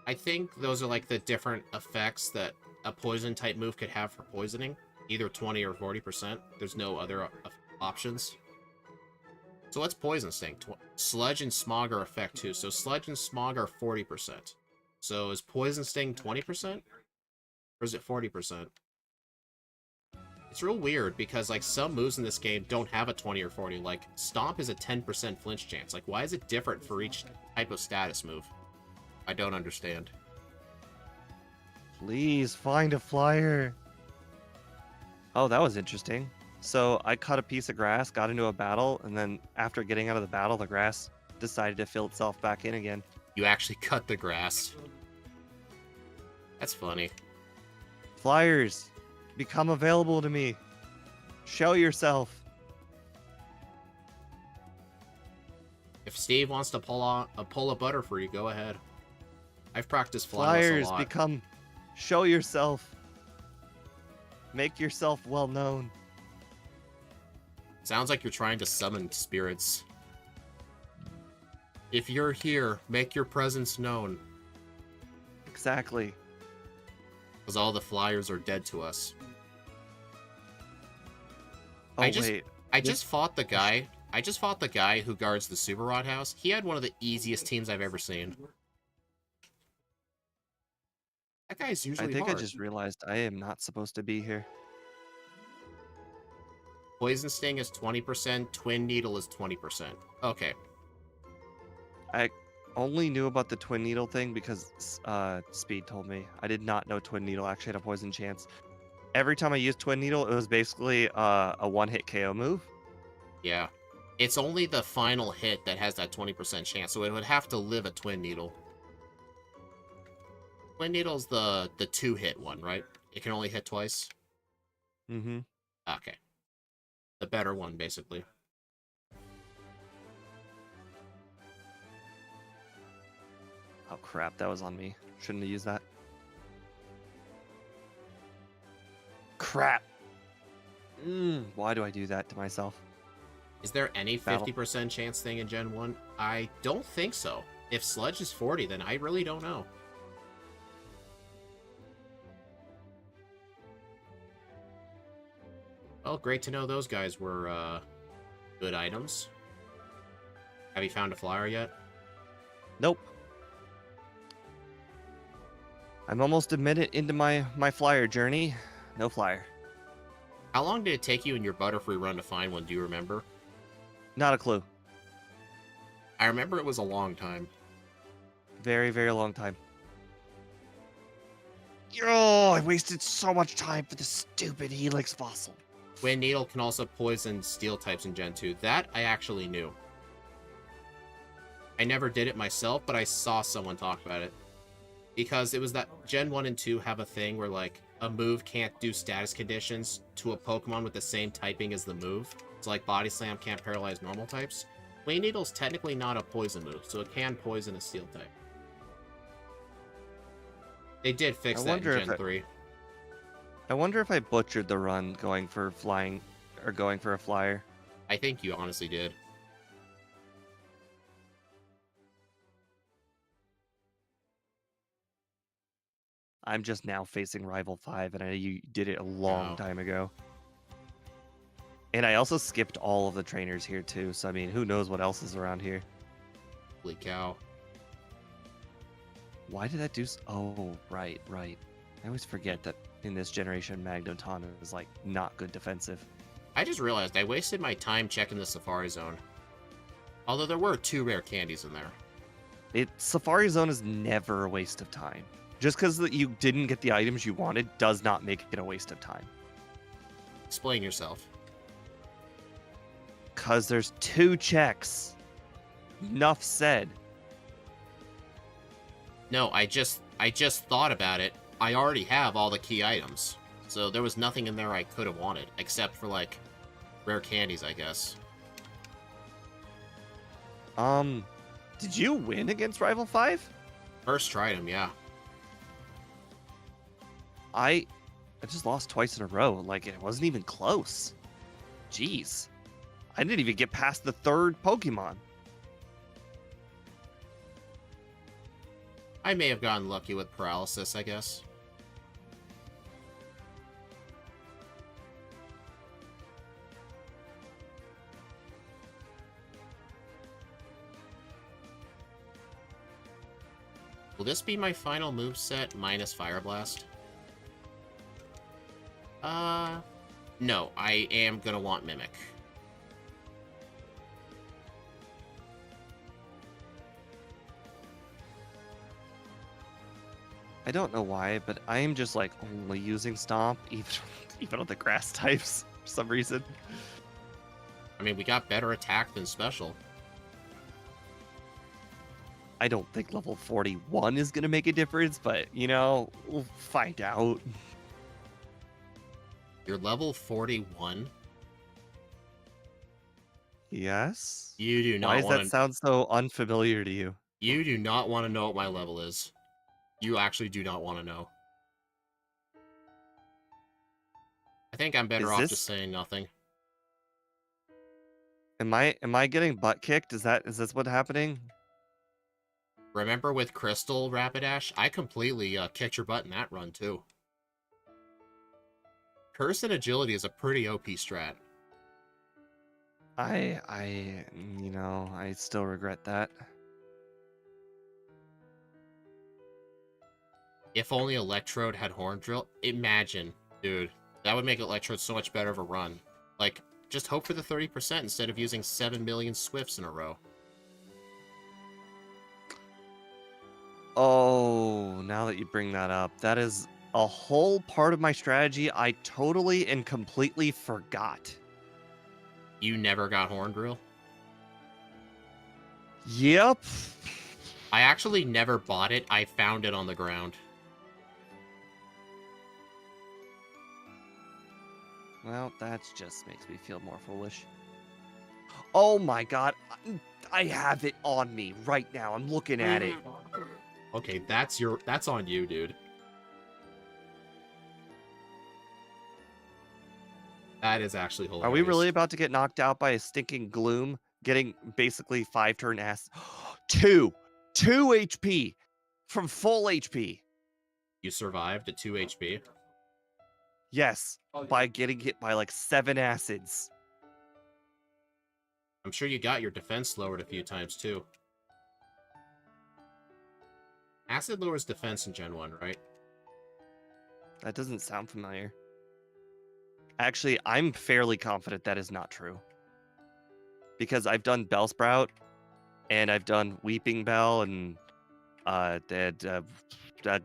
I think those are like the different effects that a poison type move could have for poisoning. Either 20 or 40%. There's no other options. So what's Poison Sting? Sludge and Smog are effect 2. So Sludge and Smog are 40%. So is Poison Sting 20%? Or is it 40%? It's real weird because, like, some moves in this game don't have a 20 or 40. Like, Stomp is a 10% flinch chance. Like, why is it different for each type of status move? I don't understand. Please find a flyer. Oh, that was interesting. So I cut a piece of grass, got into a battle, and then after getting out of the battle, the grass decided to fill itself back in again. You actually cut the grass. That's funny. Flyers, become available to me. Show yourself. If Steve wants to pull a butter for you, go ahead. I've practiced flyers Flyers, a lot. become. Show yourself. Make yourself well known. Sounds like you're trying to summon spirits. If you're here, make your presence known. Exactly. Because all the flyers are dead to us. Oh, wait. I just fought the guy who guards the Super Rod House. He had one of the easiest teams I've ever seen. That guy's usually hard. I just realized I am not supposed to be here. Poison Sting is 20%, Twin Needle is 20%. Okay. I only knew about the Twin Needle thing because Speed told me. I did not know Twin Needle actually had a poison chance. Every time I used Twin Needle, it was basically a one-hit KO move. Yeah. It's only the final hit that has that 20% chance, so it would have to live a Twin Needle. Twin Needle's the two-hit one, right? It can only hit twice? Mm-hmm. Okay. The better one, basically. Oh crap, that was on me. Shouldn't have used that. Crap. Why do I do that to myself? Is there any Battle. 50% chance thing in Gen 1? I don't think so. If Sludge is 40, then I really don't know. Well, great to know those guys were good items. Have you found a flyer yet? Nope. I'm almost a minute into my flyer journey. No flyer. How long did it take you in your Butterfree run to find one? Do you remember? Not a clue. I remember it was a long time. Very, very long time. Oh, I wasted so much time for the stupid Helix fossil. Wind Needle can also poison steel types in Gen 2. That I actually knew. I never did it myself, but I saw someone talk about it. Because it was that Gen 1 and 2 have a thing where, like, a move can't do status conditions to a Pokemon with the same typing as the move. So, like, Body Slam can't paralyze normal types. Wind Needle's technically not a poison move, so it can poison a steel type. They did fix that in Gen 3. I wonder if I butchered the run going for flying, or going for a flyer. I think you honestly did. I'm just now facing Rival 5, and I know you did it a long time ago. And I also skipped all of the trainers here, too, so I mean, who knows what else is around here. Holy cow. Why did that do... Oh, right. I always forget that in this generation, Magneton is, like, not good defensive. I just realized I wasted my time checking the Safari Zone. Although there were 2 rare candies in there. Safari Zone is never a waste of time. Just because you didn't get the items you wanted does not make it a waste of time. Explain yourself. Because there's 2 checks. Enough said. No, I just thought about it. I already have all the key items. So there was nothing in there I could have wanted, except for, like, rare candies, I guess. Did you win against Rival 5? First tried him, yeah. I just lost twice in a row. Like, it wasn't even close. Jeez. I didn't even get past the 3rd Pokemon. I may have gotten lucky with paralysis, I guess. Will this be my final moveset minus Fire Blast? No, I am gonna want Mimic. I don't know why, but I am just like only using Stomp, even on the grass types for some reason. I mean, we got better attack than special. I don't think level 41 is going to make a difference, but, you know, we'll find out. You're level 41? Yes? You do not Why does want that to... sound so unfamiliar to you? You do not want to know what my level is. You actually do not want to know. I think I'm better off just saying nothing. Am I getting butt kicked? Is this what's happening? Remember with Crystal, Rapidash? I completely kicked your butt in that run, too. Curse and Agility is a pretty OP strat. You know, I still regret that. If only Electrode had Horn Drill. Imagine, dude. That would make Electrode so much better of a run. Like, just hope for the 30% instead of using 7 million Swifts in a row. Oh, now that you bring that up, that is a whole part of my strategy I totally and completely forgot. You never got Horn Drill? Yep. I actually never bought it. I found it on the ground. Well, that just makes me feel more foolish. Oh my god. I have it on me right now. I'm looking at it. Okay, that's on you, dude. That is actually hilarious. Are we really about to get knocked out by a stinking Gloom? Getting basically 5-turn ass. 2 HP from full HP. You survived at 2 HP? Yes, by getting hit by like 7 acids. I'm sure you got your defense lowered a few times too. Acid lowers defense in Gen 1, right? That doesn't sound familiar. Actually, I'm fairly confident that is not true. Because I've done Bellsprout, and I've done Weeping Bell, and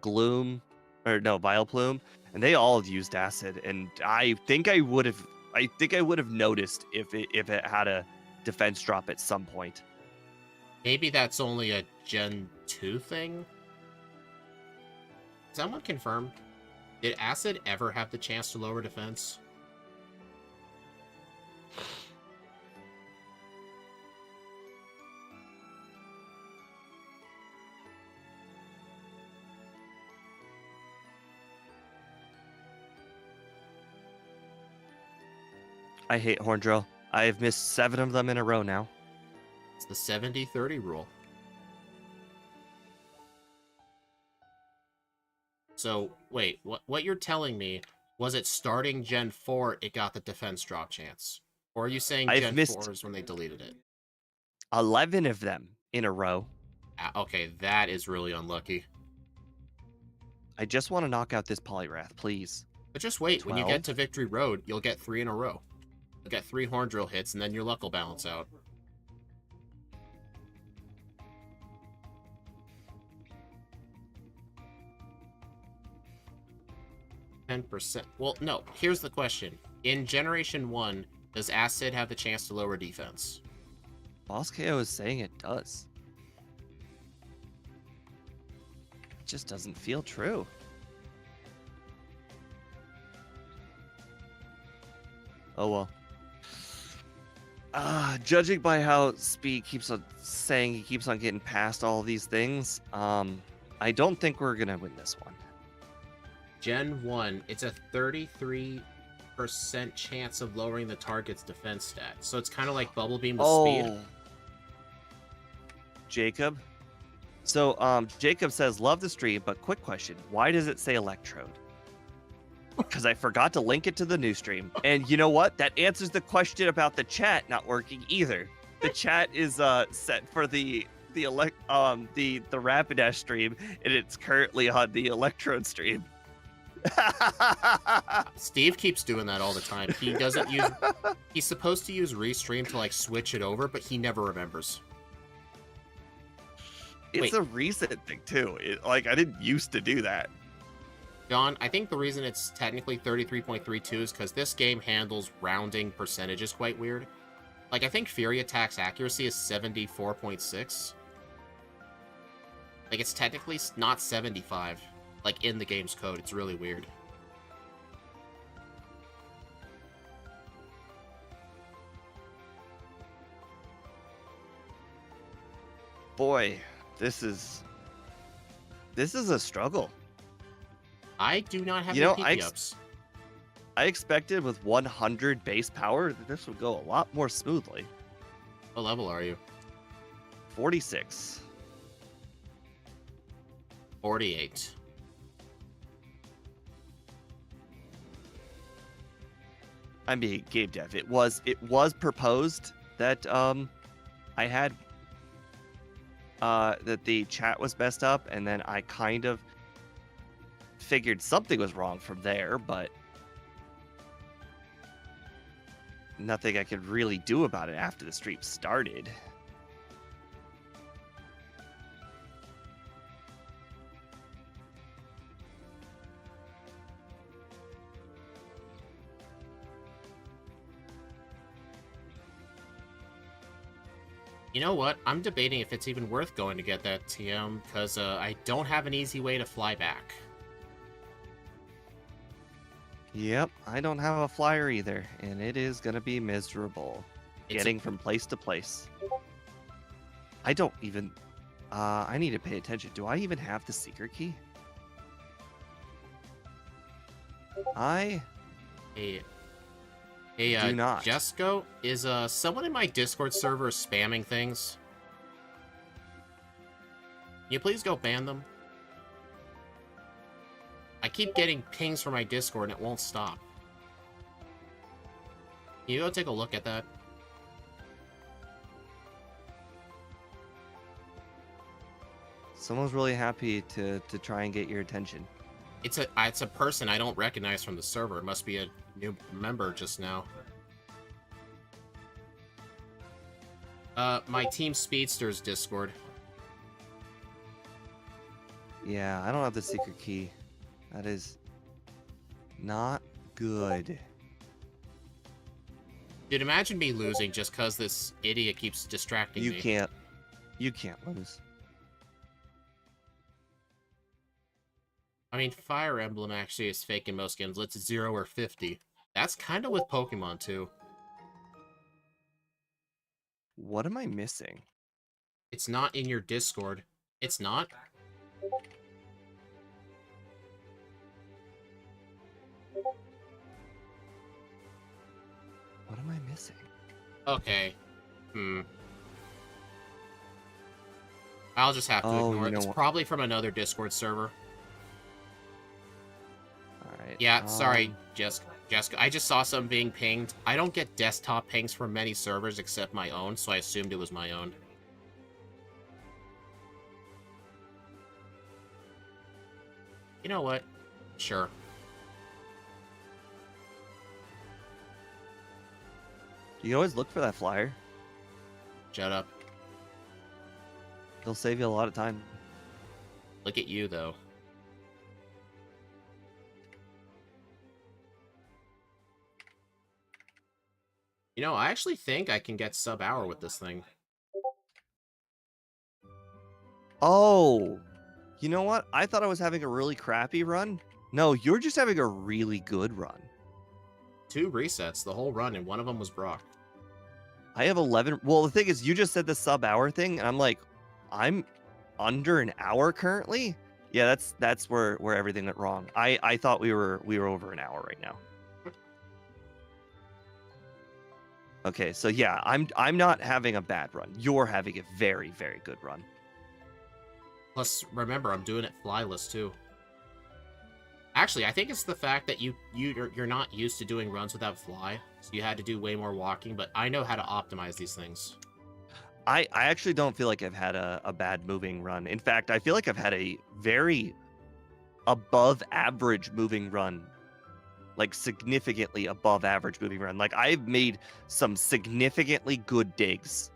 Gloom, or no, Vileplume, and they all used acid. And I think I would have noticed if it had a defense drop at some point. Maybe that's only a Gen 2 thing? Someone confirm, did acid ever have the chance to lower defense? I hate Horn Drill. I have missed 7 of them in a row now. It's the 70-30 rule. So, wait, what you're telling me, was it starting Gen 4 it got the defense drop chance? Or are you saying Gen 4 is when they deleted it? 11 of them in a row. Okay, that is really unlucky. I just want to knock out this Poliwrath, please. But just wait, 12? when you get to Victory Road, you'll get 3 in a row. You'll get 3 Horn Drill hits, and then your luck will balance out. 10%. Well, no, here's the question. In Generation 1, does Acid have the chance to lower defense? Boss KO is saying it does. It just doesn't feel true. Oh well. Judging by how Speed keeps on saying he keeps on getting past all of these things, I don't think we're gonna win this one. Gen 1, it's a 33% chance of lowering the target's defense stat. So it's kind of like Bubble Beam with Speed. Jacob. So, Jacob says, love the stream, but quick question. Why does it say Electrode? Because I forgot to link it to the new stream. And you know what? That answers the question about the chat not working either. The chat is set for the Rapidash stream, and it's currently on the Electrode stream. Steve keeps doing that all the time. He doesn't use... He's supposed to use Restream to, like, switch it over, but he never remembers. It's a recent thing, too. Like, I didn't used to do that. John, I think the reason it's technically 33.32 is because this game handles rounding percentages quite weird. Like, I think Fury Attack's accuracy is 74.6. Like, it's technically not 75. Like, in the game's code. It's really weird. Boy, this is a struggle. I do not have You any know, PP ups. I expected with 100 base power that this would go a lot more smoothly. What level are you? 46. 48. I mean, game dev. It was proposed that I had that the chat was messed up, and then I kind of figured something was wrong from there, but nothing I could really do about it after the stream started. You know what? I'm debating if it's even worth going to get that TM, because I don't have an easy way to fly back. Yep, I don't have a flyer either, and it is gonna be miserable getting from place to place. I don't even... I need to pay attention. Do I even have the secret key? I do not. Jesco, is someone in my Discord server spamming things? Can you please go ban them? I keep getting pings from my Discord and it won't stop. Can you go take a look at that? Someone's really happy to try and get your attention. It's a person I don't recognize from the server. It must be a new member just now. My Team Speedsters Discord. Yeah, I don't have the secret key. That is not good. Dude, imagine me losing just because this idiot keeps distracting me. You can't lose. I mean, Fire Emblem actually is fake in most games. It's 0 or 50. That's kind of with Pokemon, too. What am I missing? It's not in your Discord. It's not? What am I missing? Okay. I'll just have to ignore it. It's probably from another Discord server. Alright. Yeah, sorry, Jessica. I just saw some being pinged. I don't get desktop pings from many servers except my own, so I assumed it was my own. You know what? Sure. You always look for that flyer. Shut up. They'll save you a lot of time. Look at you, though. You know, I actually think I can get sub-hour with this thing. Oh! You know what? I thought I was having a really crappy run. No, you're just having a really good run. 2 resets the whole run, and one of them was Brock. I have 11. Well, the thing is, you just said the sub-hour thing, and I'm like, I'm under an hour currently? Yeah, that's where everything went wrong. I thought we were over an hour right now. Okay, so yeah, I'm not having a bad run. You're having a very, very good run. Plus, remember, I'm doing it flyless too. Actually, I think it's the fact that you're not used to doing runs without fly, so you had to do way more walking. But I know how to optimize these things. I actually don't feel like I've had a bad moving run. In fact, I feel like I've had a very above average moving run. Like, significantly above average moving run. Like, I've made some significantly good digs.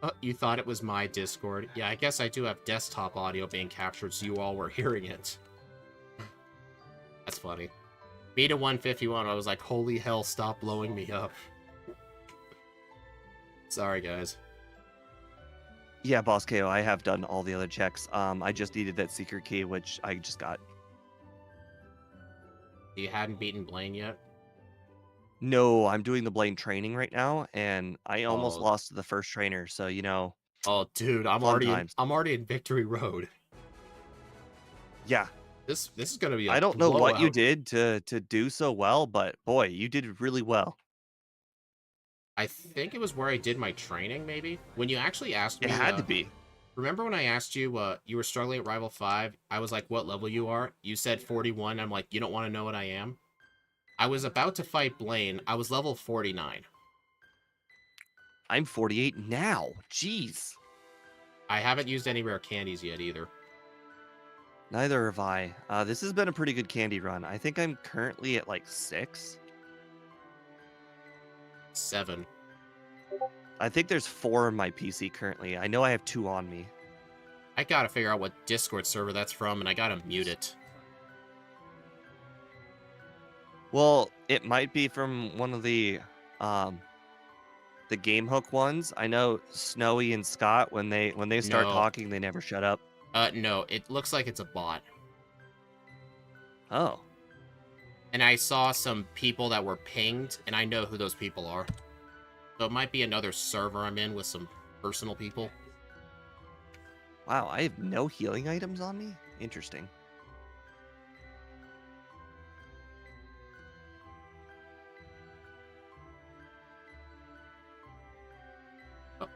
Oh, you thought it was my Discord? Yeah, I guess I do have desktop audio being captured, so you all were hearing it. That's funny. Me to 151, I was like, holy hell, stop blowing me up. Sorry, guys. Yeah, Boss KO, I have done all the other checks. I just needed that secret key, which I just got. You hadn't beaten Blaine yet? No, I'm doing the Blaine training right now, and I almost Oh. lost to the first trainer, so, you know. Oh, dude, I'm Fun already times. in Victory Road. Yeah. This is gonna be a I don't know what you blowout. did to do so well, but boy, you did really well. I think it was where I did my training, maybe? When you actually asked It me, had to be. remember when I asked you, you were struggling at Rival 5? I was like, what level you are? You said 41. I'm like, you don't want to know what I am? I was about to fight Blaine. I was level 49. I'm 48 now. Jeez. I haven't used any rare candies yet, either. Neither have I. This has been a pretty good candy run. I think I'm currently at like 6. 7. I think there's 4 on my PC currently. I know I have 2 on me. I gotta figure out what Discord server that's from, and I gotta mute it. Well, it might be from one of the Game Hook ones. I know Snowy and Scott, when they start No. talking, they never shut up. No, it looks like it's a bot. Oh. And I saw some people that were pinged, and I know who those people are. So it might be another server I'm in with some personal people. Wow, I have no healing items on me? Interesting. Oh.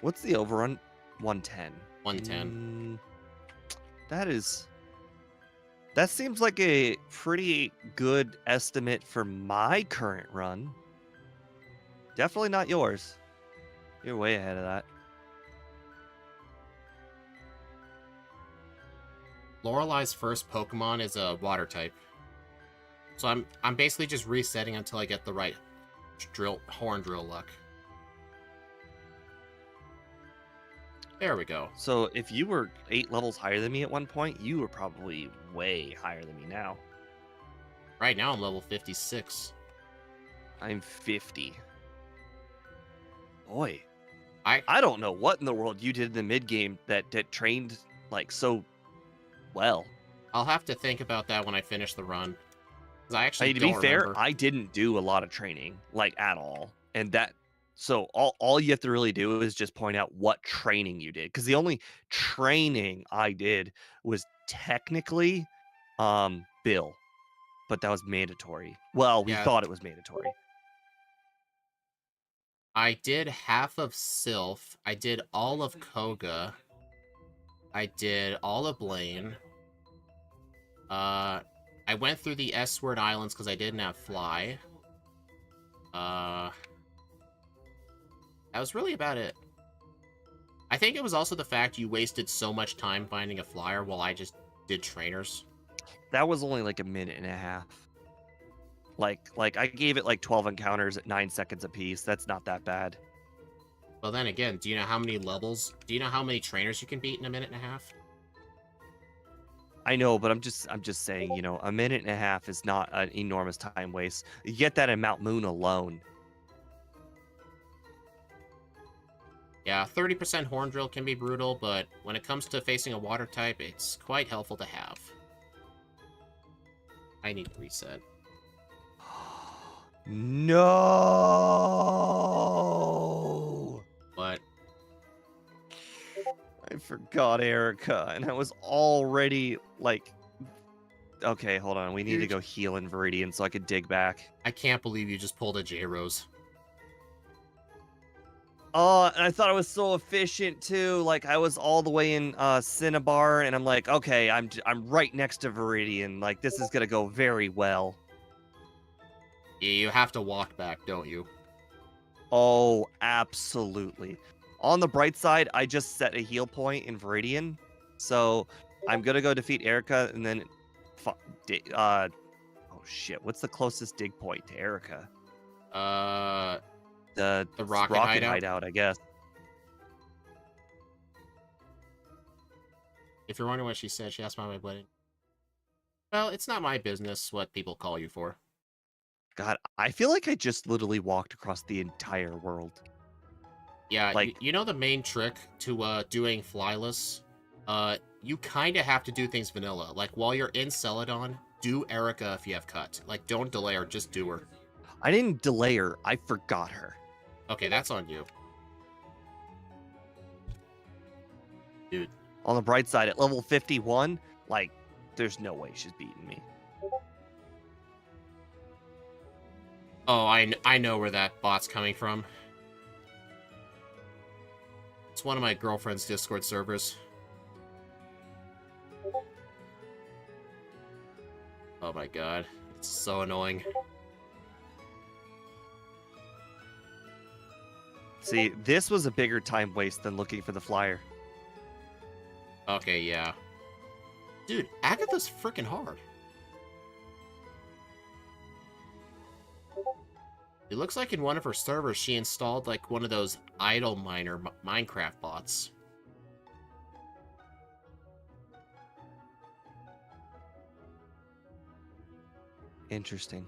What's the overrun? 110. 110. That seems like a pretty good estimate for my current run. Definitely not yours. You're way ahead of that. Lorelei's first Pokemon is a water type. So I'm basically just resetting until I get the right horn drill luck. There we go. So if you were 8 levels higher than me at one point, you were probably way higher than me now. Right now I'm level 56. I'm 50. Boy. I don't know what in the world you did in the mid game that trained like so well. I'll have to think about that when I finish the run. 'Cause I actually To don't be fair, remember. I didn't do a lot of training, like at all. And so all you have to really do is just point out what training you did. Because the only training I did was technically Bill. But that was mandatory. Well, we Yeah. thought it was mandatory. I did half of Sylph. I did all of Koga. I did all of Blaine. I went through the S-word islands because I didn't have Fly. That was really about it. I think it was also the fact you wasted so much time finding a flyer while I just did trainers. That was only like a minute and a half. Like I gave it like 12 encounters at 9 seconds apiece. That's not that bad. Well, then again, do you know how many levels? Do you know how many trainers you can beat in a minute and a half? I know, but I'm just saying, you know, a minute and a half is not an enormous time waste. You get that in Mount Moon alone. Yeah, 30% horn drill can be brutal, but when it comes to facing a water type, it's quite helpful to have. I need to reset. No. But I forgot Erica, and I was already like, okay, hold on. We need to go heal in Viridian so I could dig back. I can't believe you just pulled a J-Rose. Oh, and I thought it was so efficient too. Like I was all the way in Cinnabar, and I'm like, okay, I'm right next to Viridian. Like this is gonna go very well. You have to walk back, don't you? Oh, absolutely. On the bright side, I just set a heal point in Viridian, so I'm gonna go defeat Erica, and then, oh shit, what's the closest dig point to Erica? The rocket hideout, I guess. If you're wondering what she said, she asked my wedding. Well, it's not my business what people call you for. God, I feel like I just literally walked across the entire world. Yeah, Like, you know the main trick to doing flyless? You kind of have to do things vanilla. Like, while you're in Celadon, do Erica if you have cut. Like, don't delay her, just do her. I didn't delay her, I forgot her. Okay, that's on you. Dude. On the bright side, at level 51, like, there's no way she's beating me. Oh, I know where that bot's coming from. It's one of my girlfriend's Discord servers. Oh my god. It's so annoying. See, this was a bigger time waste than looking for the flyer. Okay, yeah. Dude, Agatha's freaking hard. It looks like in one of her servers she installed like one of those idle miner Minecraft bots. Interesting.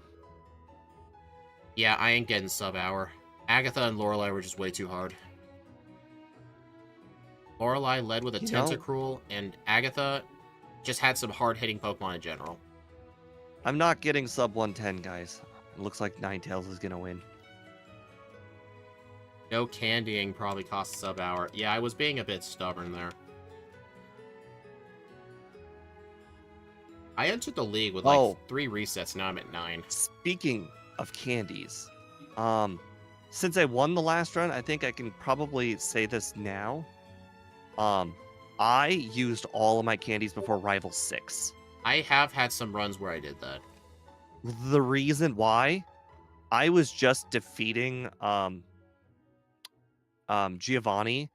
Yeah, I ain't getting sub-hour. Agatha and Lorelei were just way too hard. Lorelei led with a Tentacruel, and Agatha just had some hard-hitting Pokemon in general. I'm not getting sub 110, guys. It looks like Ninetales is gonna win. No candying probably costs sub-hour. Yeah, I was being a bit stubborn there. I entered the league with like 3 resets, now I'm at 9. Speaking of candies, since I won the last run, I think I can probably say this now. I used all of my candies before Rival 6. I have had some runs where I did that. The reason why, I was just defeating Giovanni,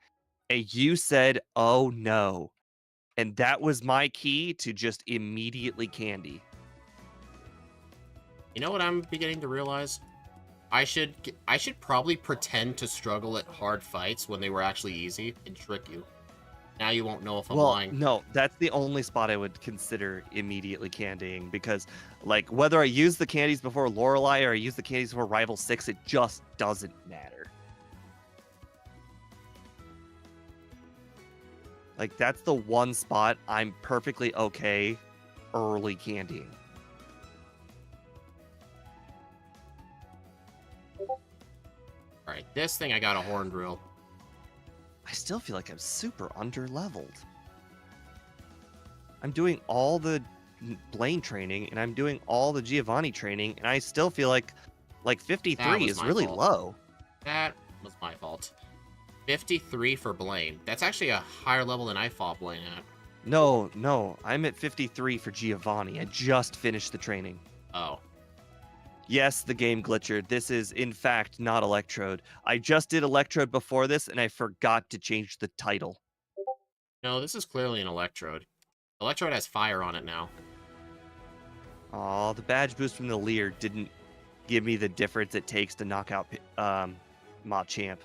and you said, "Oh no," and that was my key to just immediately candy. You know what I'm beginning to realize? I should probably pretend to struggle at hard fights when they were actually easy and trick you. Now you won't know if I'm lying. No, that's the only spot I would consider immediately candying, because, like, whether I use the candies before Lorelei or I use the candies before Rival 6, it just doesn't matter. Like, that's the one spot I'm perfectly okay early candying. Alright, this thing I got a horn drill. I still feel like I'm super under-leveled. I'm doing all the Blaine training, and I'm doing all the Giovanni training, and I still feel like 53 is really low. That was my fault. 53 for Blaine. That's actually a higher level than I fought Blaine at. No, I'm at 53 for Giovanni. I just finished the training. Oh. Yes, the game glitchered. This is, in fact, not Electrode. I just did Electrode before this, and I forgot to change the title. No, this is clearly an Electrode. Electrode has fire on it now. Aw, the badge boost from the Leer didn't give me the difference it takes to knock out Machamp.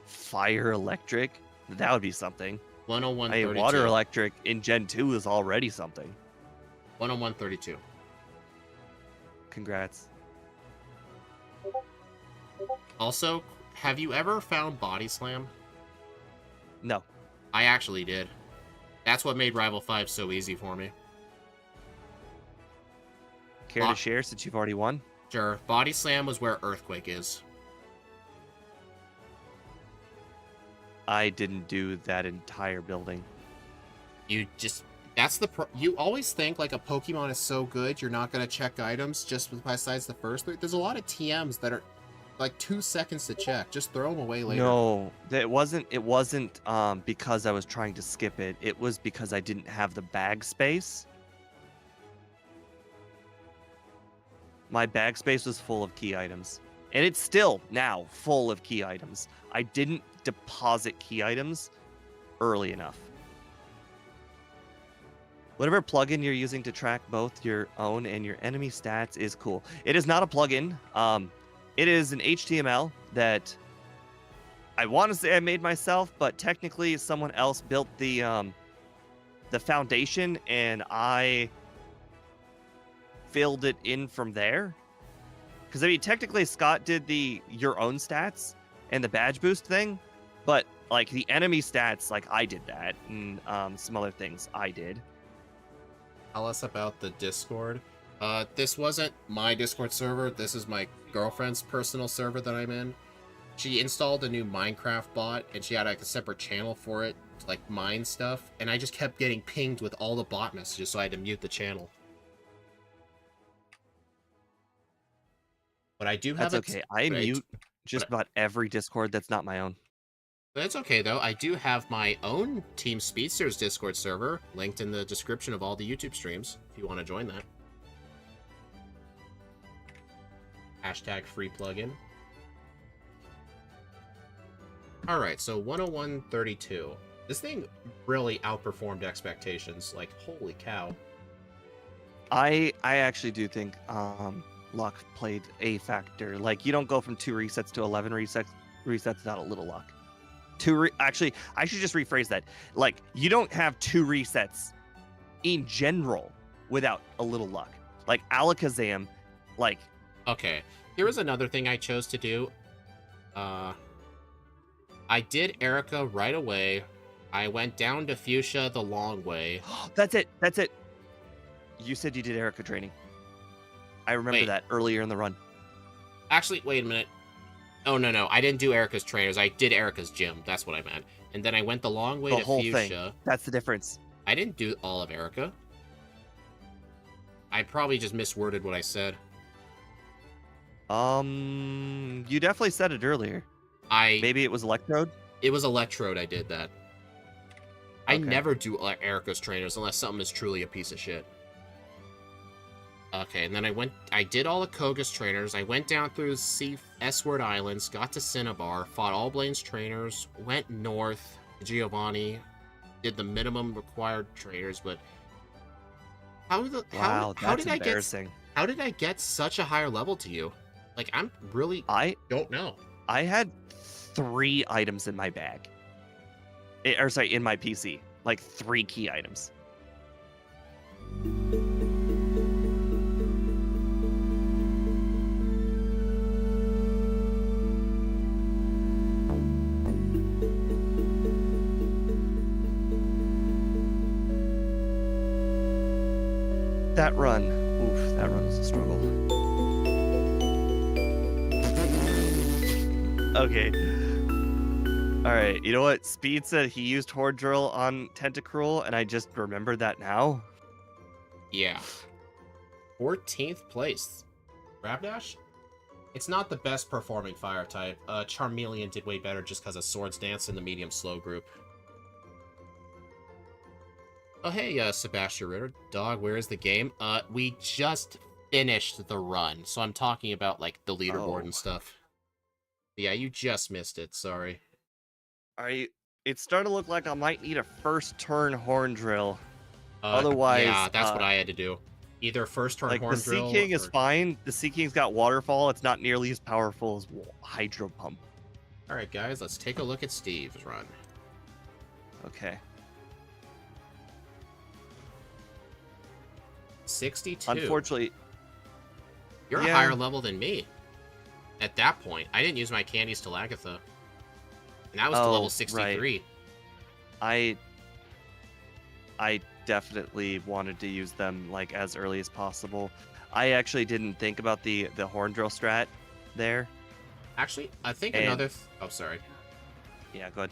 Fire Electric? That would be something. 101.32. Water Electric in Gen 2 is already something. 101.32. Congrats. Also, have you ever found Body Slam? No. I actually did. That's what made Rival 5 so easy for me. Care to share since you've already won? Sure. Body Slam was where Earthquake is. I didn't do that entire building. You just... That's the... You always think, like, a Pokemon is so good, you're not going to check items just besides the first three. There's a lot of TMs that are, like, 2 seconds to check. Just throw them away later. No, it wasn't because I was trying to skip it. It was because I didn't have the bag space. my bag space was full of key items. And it's still now full of key items. I didn't deposit key items early enough. Whatever plugin you're using to track both your own and your enemy stats is cool. It is not a plugin. It is an HTML that I want to say I made myself, but technically someone else built the foundation, and I filled it in from there. Because I mean, technically Scott did the your own stats and the badge boost thing, but like the enemy stats, like I did that, and some other things I did. Tell us about the Discord. This wasn't my Discord server. This is my girlfriend's personal server that I'm in. She installed a new Minecraft bot, and she had like a separate channel for it to like mine stuff. And I just kept getting pinged with all the bot messages, so I had to mute the channel. But I do have. That's okay. I mute just about every Discord that's not my own. That's okay, though. I do have my own Team Speedsters Discord server linked in the description of all the YouTube streams, if you want to join that. Hashtag free plugin. Alright, so 101.32. This thing really outperformed expectations. Like, holy cow. I actually do think luck played a factor. Like, you don't go from 2 resets to 11 resets without a little luck. Actually, I should just rephrase that. Like, you don't have 2 resets in general without a little luck. Like Alakazam, like. Okay, here was another thing I chose to do. I did Erica right away. I went down to Fuchsia the long way. That's it. That's it. You said you did Erica training. I remember that earlier in the run. Actually, wait a minute. Oh, no. I didn't do Erica's trainers. I did Erica's gym. That's what I meant. And then I went the long way to Fuchsia. Thing. That's the difference. I didn't do all of Erica. I probably just misworded what I said. You definitely said it earlier. Maybe it was Electrode? It was Electrode I did that. I never do Erica's trainers unless something is truly a piece of shit. Okay, and then I did all the Koga's trainers. I went down through S-Word Islands, got to Cinnabar, fought all Blaine's trainers, went north to Giovanni, did the minimum required trainers, but how did I get such a higher level to you? Like, I'm really don't know. I had 3 items in my bag. In my PC. Like 3 key items. That run was a struggle. Okay. Alright, you know what? Speed said he used Horde Drill on Tentacruel, and I just remembered that now. Yeah. 14th place. Rapidash? It's not the best performing fire type. Charmeleon did way better just because of Swords Dance in the medium slow group. Oh, hey, Sebastian Ritter. Dog, where is the game? We just finished the run, so I'm talking about, like, the leaderboard and stuff. Yeah, you just missed it, sorry. It's starting to look like I might need a first turn Horn Drill. Otherwise... Yeah, that's what I had to do. Either first turn Horn Drill... the Sea King is fine. The Sea King's got Waterfall. It's not nearly as powerful as Hydro Pump. Alright, guys, let's take a look at Steve's run. Okay. 62. Unfortunately, you're a higher level than me. At that point, I didn't use my candies till Agatha, and I was to level 63. Right. I definitely wanted to use them like as early as possible. I actually didn't think about the Horn Drill strat there. Actually, I think another. Oh, sorry. Yeah, go ahead.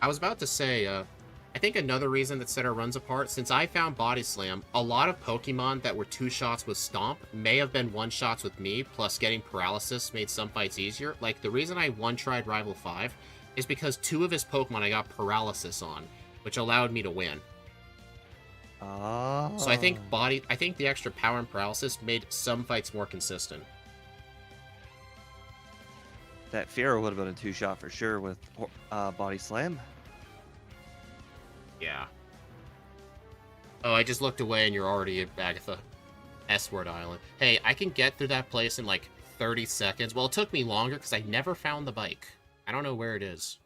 I was about to say. I think another reason that set our runs apart, since I found Body Slam, a lot of Pokemon that were 2-shots with Stomp may have been 1-shots with me, plus getting Paralysis made some fights easier. Like, the reason I 1-tried Rival 5 is because 2 of his Pokemon I got Paralysis on, which allowed me to win. Oh. So I think the extra power and paralysis made some fights more consistent. That Pharaoh would have been a 2-shot for sure with body slam. Yeah. Oh, I just looked away and you're already at Agatha. S-word island. Hey, I can get through that place in like 30 seconds. Well, it took me longer because I never found the bike. I don't know where it is.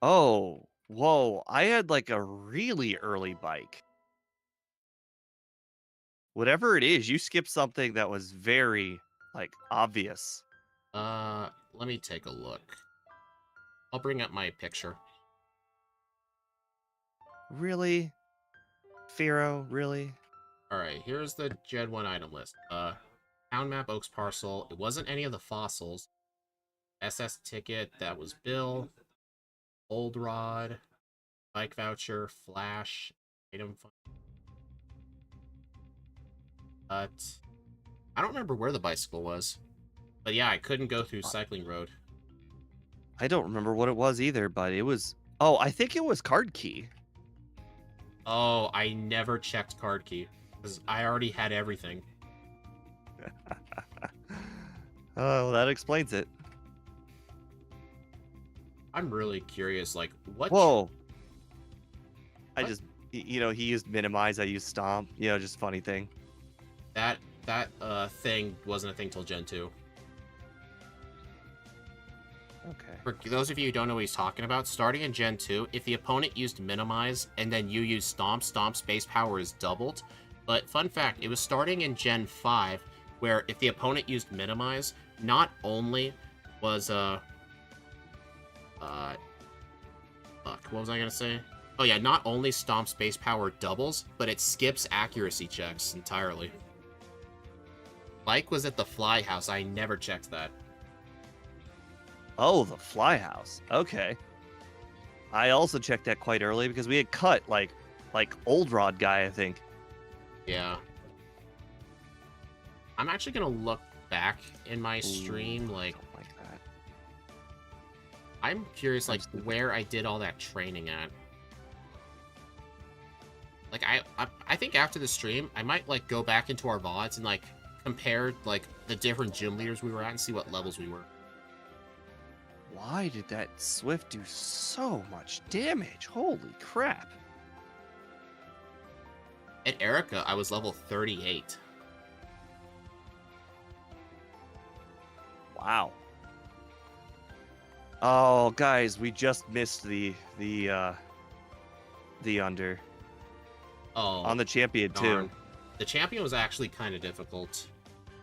Oh, whoa. I had like a really early bike. Whatever it is, you skipped something that was very, like, obvious. Let me take a look. I'll bring up my picture. Really? Pharaoh, really? Alright, here's the Gen 1 item list. Town map, Oaks parcel. It wasn't any of the fossils. SS ticket, that was Bill. Old rod. Bike voucher, flash, item fund. But I don't remember where the bicycle was. But yeah, I couldn't go through cycling road. I don't remember what it was either, but it was... Oh, I think it was card key. Oh, I never checked card key. Because I already had everything. Oh, that explains it. I'm really curious, like, what... Whoa. I What? just... You know, he used minimize, I used stomp. You know, just funny thing. That thing wasn't a thing till Gen 2. Okay. For those of you who don't know what he's talking about, starting in Gen 2, if the opponent used minimize and then you use stomp, stomp's base power is doubled. But fun fact, it was starting in Gen 5, where if the opponent used minimize, not only was fuck, what was I gonna say? Oh yeah, not only stomp's base power doubles, but it skips accuracy checks entirely. Mike was at the fly house, I never checked that. Oh, the fly house. Okay. I also checked that quite early because we had cut, like old rod guy, I think. Yeah. I'm actually gonna look back in my stream, like that. I'm curious, like, where I did all that training at. Like, I think after the stream, I might, like, go back into our VODs and, like, compare, like, the different gym leaders we were at and see what levels we were. Why did that Swift do so much damage? Holy crap. At Erica, I was level 38. Wow. Oh, guys, we just missed the under. Oh. On the champion, darn. too. The champion was actually kind of difficult.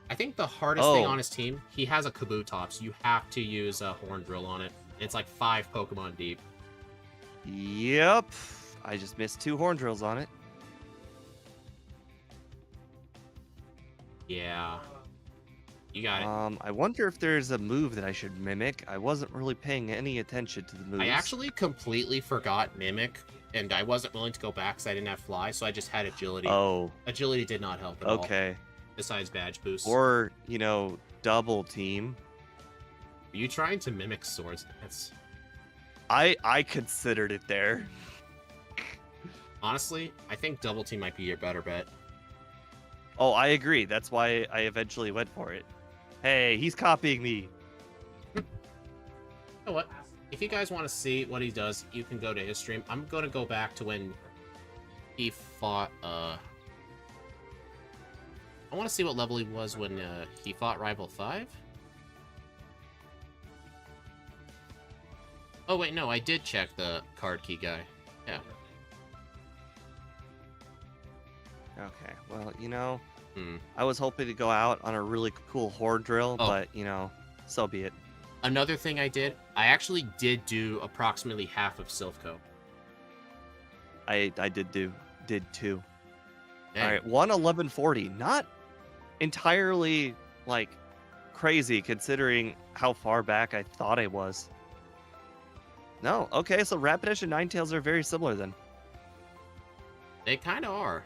I think the hardest thing on his team, he has a Kabutops. You have to use a Horn Drill on it. It's like 5 Pokemon deep. Yep. I just missed 2 horn drills on it. Yeah. You got it. I wonder if there's a move that I should mimic. I wasn't really paying any attention to the moves. I actually completely forgot Mimic, and I wasn't willing to go back because I didn't have Fly, so I just had Agility. Oh. Agility did not help at all. Okay. Besides badge boost. Or, you know, double team. Are you trying to mimic Swords Dance? I considered it there. Honestly, I think double team might be your better bet. Oh, I agree. That's why I eventually went for it. Hey, he's copying me. You know what? If you guys want to see what he does, you can go to his stream. I'm going to go back to when he fought, I want to see what level he was when he fought Rival 5. Oh, wait, no, I did check the card key guy. Yeah. Okay, well, you know, I was hoping to go out on a really cool horn drill, but, you know, so be it. Another thing I did, I actually did do approximately half of Silphco. I did too. Dang. All right, 11140. Not entirely, like, crazy considering how far back I thought I was. No, okay, so Rapidash and Ninetales are very similar then. They kind of are.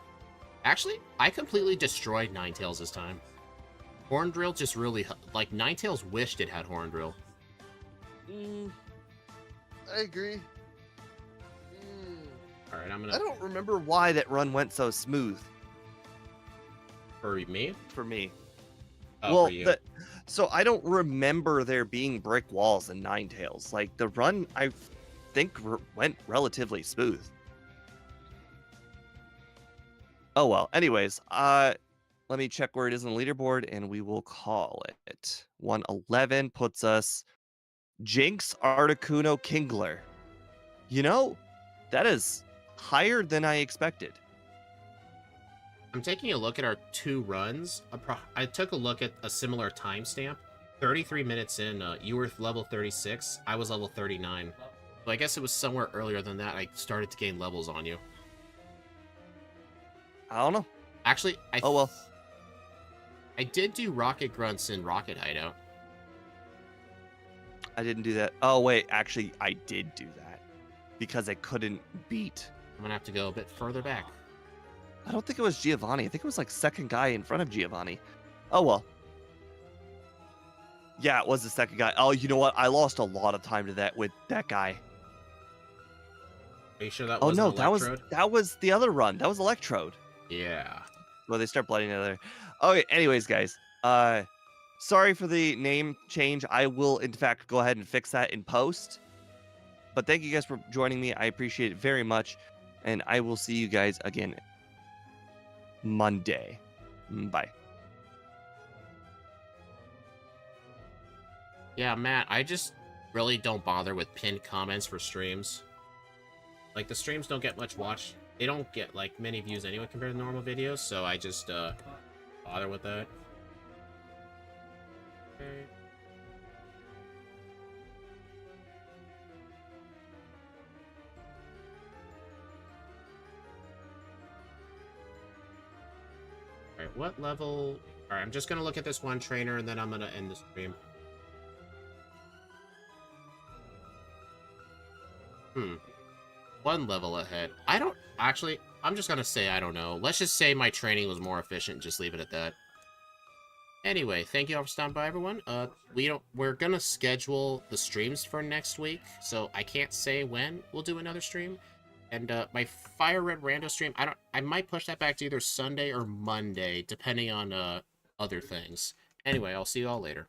Actually, I completely destroyed Ninetales this time. Horn Drill just really... Like, Ninetales wished it had Horn Drill. I agree. All right, I'm I gonna don't remember why that run went so smooth for me. for me. Oh, for Well, you. so I don't remember there being brick walls in Ninetales. Like the run, I think went relatively smooth. Oh well. Anyways, let me check where it is on the leaderboard, and we will call it. 111 puts us Jinx, Articuno, Kingler. You know, that is higher than I expected. I'm taking a look at our 2 runs. I took a look at a similar timestamp. 33 minutes in, you were level 36. I was level 39. So I guess it was somewhere earlier than that I started to gain levels on you. I don't know. Actually, Oh well. I did do Rocket Grunts in Rocket Hideout. I didn't do that. Oh wait, actually, I did do that because I couldn't beat. I'm gonna have to go a bit further back. I don't think it was Giovanni. I think it was like second guy in front of Giovanni. Oh well. Yeah, it was the second guy. Oh, you know what? I lost a lot of time to that with that guy. Are you sure that Oh wasn't no, Electrode? that was the other run. That was Electrode. Yeah. Well, they start blooding each other. Okay, anyways, guys. Sorry for the name change. I will, in fact, go ahead and fix that in post. But thank you guys for joining me. I appreciate it very much. And I will see you guys again Monday. Bye. Yeah, Matt, I just really don't bother with pinned comments for streams. Like, the streams don't get much watch. They don't get, like, many views anyway compared to normal videos, so I just, bother with that. Okay. Alright, what level... Alright, I'm just gonna look at this one trainer, and then I'm gonna end the stream. One level ahead. I don't... Actually, I'm just gonna say I don't know. Let's just say my training was more efficient, just leave it at that. Anyway, thank you all for stopping by, everyone. We're gonna schedule the streams for next week, so I can't say when we'll do another stream. And my Fire Red Rando stream, I might push that back to either Sunday or Monday, depending on other things. Anyway, I'll see you all later.